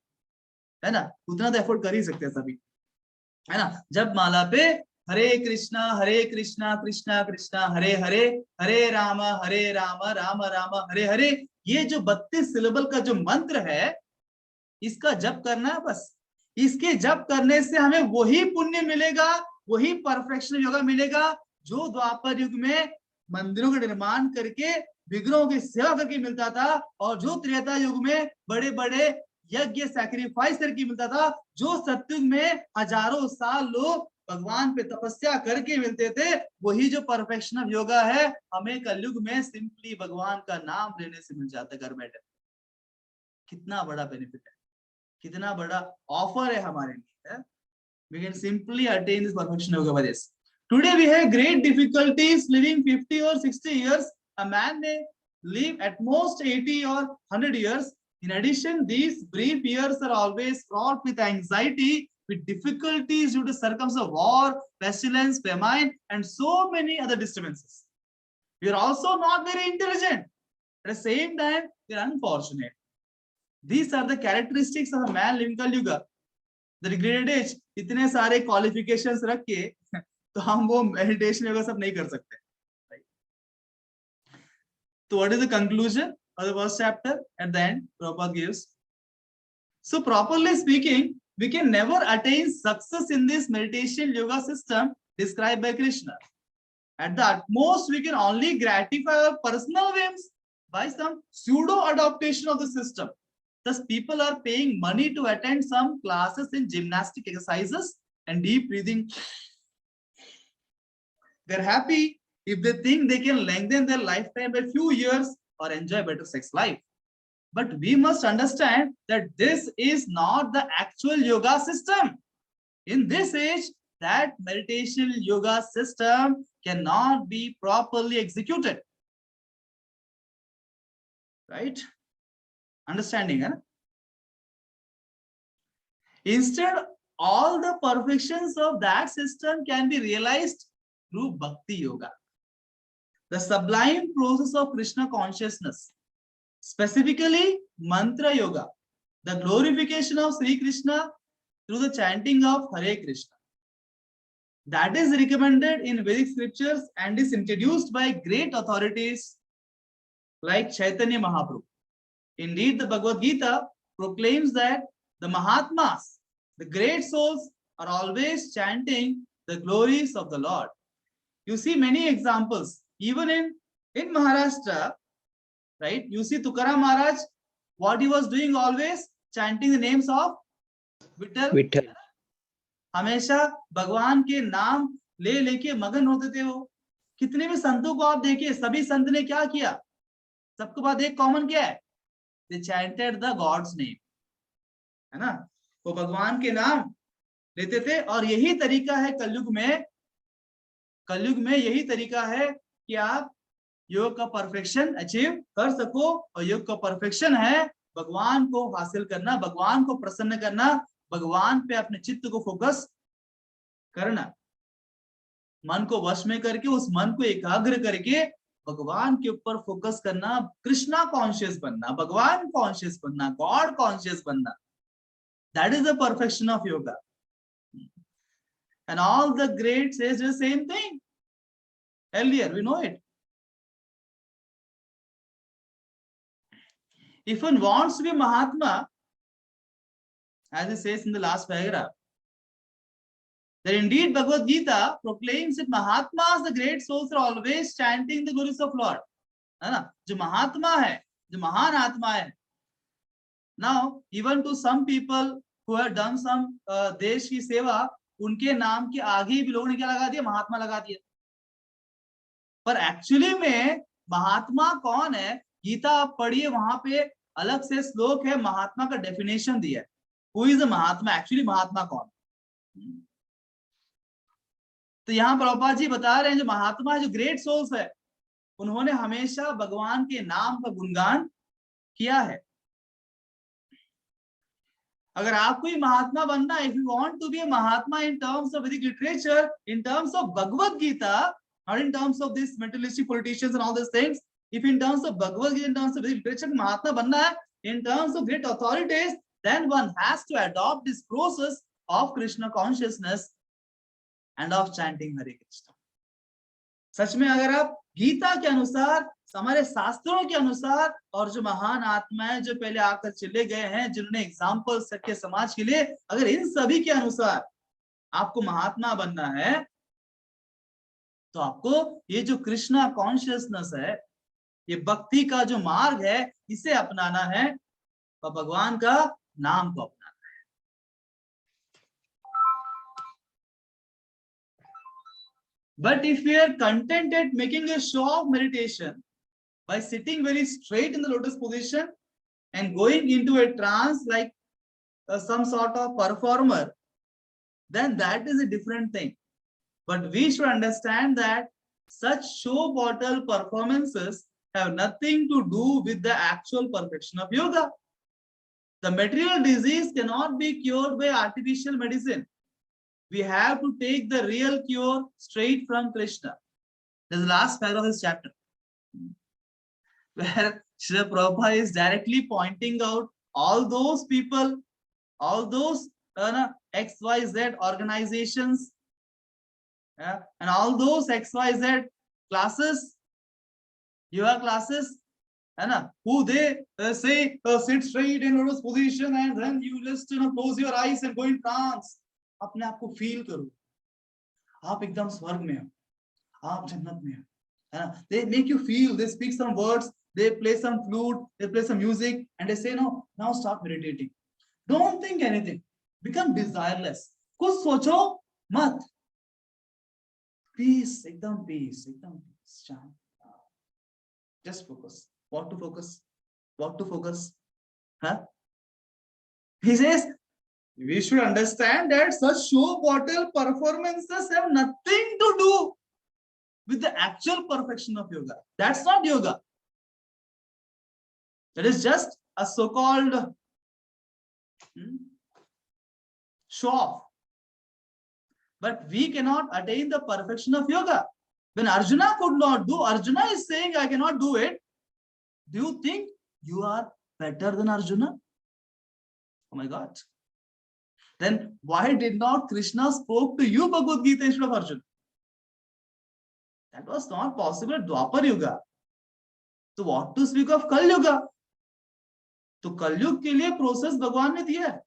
है ना, उतना तो एफर्ट कर ही सकते हैं सभी, है ना। जप माला पे हरे कृष्णा कृष्णा कृष्णा हरे हरे, हरे राम राम राम हरे हरे, ये जो 32 सिलेबल का जो मंत्र है इसका जप करना है बस। इसके जप करने से हमें वही पुण्य मिलेगा, वही परफेक्शन योगा मिलेगा जो द्वापर युग में मंदिरों का निर्माण करके विग्रहों की सेवा करके मिलता था, और जो त्रेता युग में बड़े बड़े यज्ञ सैक्रिफाइस करके मिलता था, जो सतयुग में हजारों साल लोग भगवान पे तपस्या करके मिलते थे, वही जो परफेक्शन ऑफ योगा है हमें कलयुग में सिंपली भगवान का नाम लेने से मिल जाता है घर बैठे। कितना बड़ा बेनिफिट है, कितना बड़ा ऑफर है हमारे लिए। We can simply attain this perfection yoga by this. Today we have great difficulties living 50 or 60 years. A man may live at most 80 or 100 years. In addition, these brief years are always fraught with anxiety, with difficulties due to circumstances of war, pestilence, famine, and so many other disturbances. We are also not very intelligent. At the same time, we are unfortunate. These are the characteristics of a man living Kali Yuga. The degraded age, इतने सारे qualifications रख के तो हम वो meditation yoga सब नहीं कर सकते, right? So what is the conclusion of the first chapter? At the end, Prabhupada gives. So properly speaking, we can never attain success in this meditation yoga system described by Krishna. At the utmost, we can only gratify our personal whims by some pseudo adaptation of the system. Thus, people are paying money to attend some classes in gymnastic exercises and deep breathing. They're happy if they think they can lengthen their lifetime by a few years or enjoy better sex life. But we must understand that this is not the actual yoga system. In this age, that meditation yoga system cannot be properly executed. Right? Understanding, huh? Instead, all the perfections of that system can be realized through bhakti yoga, the sublime process of Krishna consciousness, specifically mantra yoga, the glorification of Sri Krishna through the chanting of Hare Krishna. That is recommended in Vedic scriptures and is introduced by great authorities like Chaitanya Mahaprabhu. Indeed, the Bhagavad Gita proclaims that the Mahatmas, the great souls, are always chanting the glories of the Lord. You see many examples, even in Maharashtra, right? You see Tukaram Maharaj, what he was doing always, chanting the names of Vittal. हमेशा भगवान के नाम ले लेके मगन होते थे वो। कितने भी संतों को आप देखिए, सभी संत ने क्या किया, सबके बाद एक कॉमन क्या है, they chanted the God's name, है ना, वो भगवान के नाम लेते थे। और यही तरीका है कलयुग में यही तरीका है कि आप योग का परफेक्शन अचीव कर सको। और योग का परफेक्शन है भगवान को हासिल करना, भगवान को प्रसन्न करना, भगवान पे अपने चित्त को फोकस करना, मन को वश में करके उस मन को एकाग्र करके भगवान के ऊपर फोकस करना, कृष्णा कॉन्शियस बनना, भगवान कॉन्शियस बनना, गॉड कॉन्शियस बनना। That is the perfection of yoga. And all the greats say the same thing. Earlier, we know it. If one wants to be Mahatma, as it says in the last paragraph, that indeed Bhagavad Gita proclaims that Mahatmas, the great souls, are always chanting the glories of Lord. है ना, जो महात्मा है, जो महान आत्मा है. Now, even to some people who have done some देश की सेवा, उनके नाम के आगे भी लोगों ने क्या लगा दिया, महात्मा लगा दिया. पर एक्चुअली में महात्मा कौन है, गीता आप पढ़िए, वहां पे अलग से श्लोक है, महात्मा का डेफिनेशन दिया है. Who is a mahatma, actually महात्मा कौन. तो यहाँ प्रभुपाद जी बता रहे हैं जो महात्मा जो ग्रेट सोल्स है उन्होंने हमेशा भगवान के नाम का गुणगान किया है। अगर आपको ही महात्मा बनना, if you want to be a mahatma in terms of Vedic literature, in terms of Bhagavad Gita, not in terms of this materialistic politicians and all this things, if in terms of Bhagavad Gita, in terms of Vedic literature mahatma बनना है, in terms of great authorities, then one has to adopt this process of Krishna consciousness and of chanting Hare Krishna. सच में अगर आप गीता के अनुसार, हमारे शास्त्रों के अनुसार, और जो महान आत्माएं जो पहले आकर चले गए हैं, जिन्होंने एग्जाम्पल सेट के समाज के लिए, अगर इन सभी के अनुसार आपको महात्मा बनना है तो आपको ये जो कृष्णा कॉन्शियसनेस है, ये भक्ति का जो मार्ग है, इसे अपनाना है और भगवान का नाम को अपनाना है। But if we are content at making a show of meditation by sitting very straight in the lotus position and going into a trance like some sort of performer, then that is a different thing. But we should understand that such show bottle performances have nothing to do with the actual perfection of yoga. The material disease cannot be cured by artificial medicine. We have to take the real cure straight from Krishna. This is the last paragraph of this chapter, where Srila Prabhupada is directly pointing out all those people, all those XYZ organizations, and all those XYZ classes, yoga classes, who they say sit straight in lotus position and then you just close your eyes and go in trance. अपने आप को feel करो, आप एकदम स्वर्ग में हो, आप जन्नत में हो, है ना? They make you feel, they speak some words, they play some flute, they play some music, and they say no, now start meditating. Don't think anything, become desireless, कुछ सोचो मत, peace, एकदम peace, शांत. Just focus. What to focus? What to focus? Huh? He says we should understand that such show bottle performances have nothing to do with the actual perfection of yoga. That's not yoga. That is just a so-called show off. But we cannot attain the perfection of yoga. When Arjuna could not do, Arjuna is saying, I cannot do it. Do you think you are better than Arjuna? Oh my God. Then why did not Krishna spoke to you Bhagavad Gita instead of Arjuna? That was not possible at Dwapar Yuga. So what to speak of Kal Yuga? तो कलयुग के लिए process भगवान ने दिया है.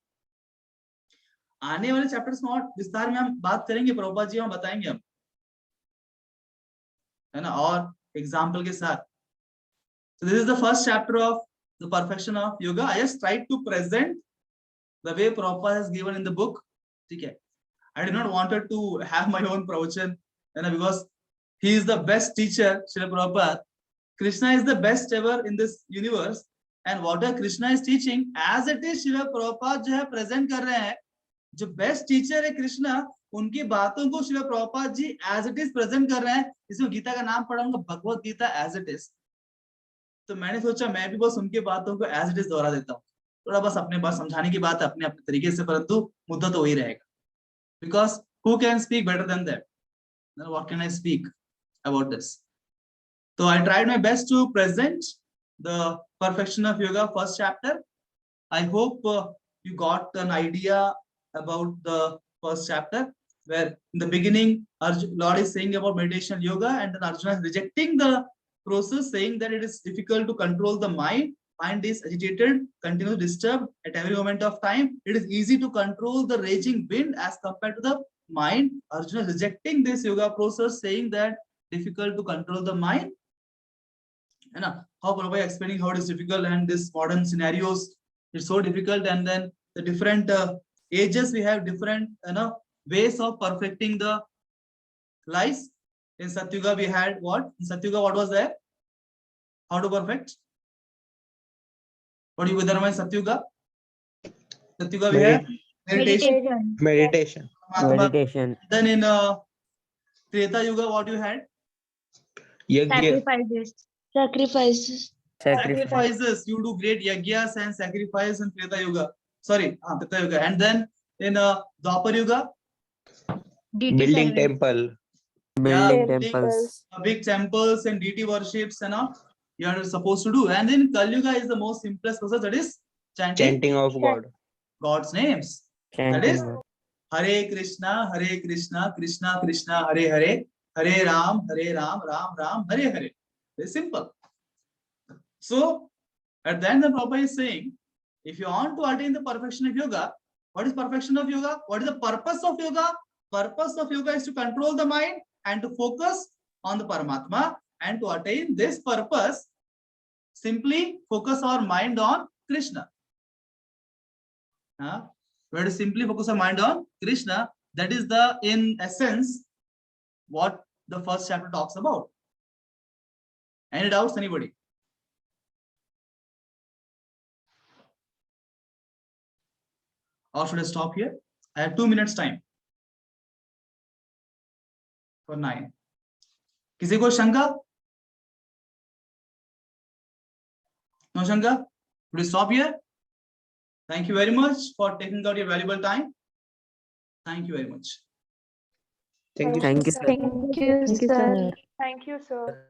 आने वाले चैप्टर्स में और विस्तार में हम बात करेंगे, प्रभुपाद जी हम बताएंगे हम, है ना, और एग्जाम्पल के साथ. So this is the first chapter of the perfection of yoga. I just tried to present the way Prabhupada has given in the book. Okay. I did not wanted to have my own pravachan, because he is the best teacher, Srila Prabhupada. Krishna is the best ever in this universe, and whatever Krishna is teaching, as it is, Srila Prabhupada जो है present कर रहे हैं. जो best teacher है कृष्णा, उनकी बातों को Srila Prabhupada ji as it is present कर रहे हैं. इसमें गीता का नाम पढ़ाऊंगा Bhagavad Gita as it is. तो मैंने सोचा मैं भी बस उनकी बातों को as it is दोहरा देता हूँ. थोड़ा बस अपने बात समझाने की बात है अपने अपने तरीके से, परंतु मुद्दा तो वही रहेगा. Because who can speak better than that? Then what can I speak about this? So I tried my best to present the perfection of yoga first chapter. I hope you got an idea about the first chapter, where in the beginning Lord is saying about meditation yoga, and then Arjuna is rejecting the process, saying that it is difficult to control the mind. Mind is agitated, continues disturbed at every moment of time. It is easy to control the raging wind as compared to the mind. Arjuna is rejecting this yoga process, saying that difficult to control the mind. And how Prabhupada explaining how it is difficult, and this modern scenarios, it's so difficult, and then the different ages we have different ways of perfecting the lives. In Satyuga we had what? In Satyuga what was there? How to perfect? What do you Satyuga? Satyuga we have meditation. Meditation. Then in Treta Yuga, what you had? Yajna. Sacrifices. Sacrifices. You do great yagyas and sacrifice in Treta Yuga. Sorry, Treta Yuga. And then in Dwapar Yuga, Building temple. Building building temples. big temples and deity worships and all you are supposed to do. And then Kali Yuga is the most simplest process, that is chanting Chanting of God. God's names. That is Chanting. Hare Krishna, Krishna Krishna, Hare Hare, Hare Ram, Ram Ram, Hare Hare. Very simple. So at the end, the Prabhupada is saying, if you want to attain the perfection of yoga, what is perfection of yoga? What is the purpose of yoga? Purpose of yoga is to control the mind and to focus on the Paramatma. And to attain this purpose, simply focus our mind on Krishna. We have to simply focus our mind on Krishna. That is the, in essence, what the first chapter talks about. Any doubts, anybody? Or should I stop here? I have 2 minutes time for 9. किसी को शंका? No shanga? Should we stop here? Thank you very much for taking out your valuable time. Thank you very much. Thank you. Thank you, sir. Thank you, sir. Thank you, sir.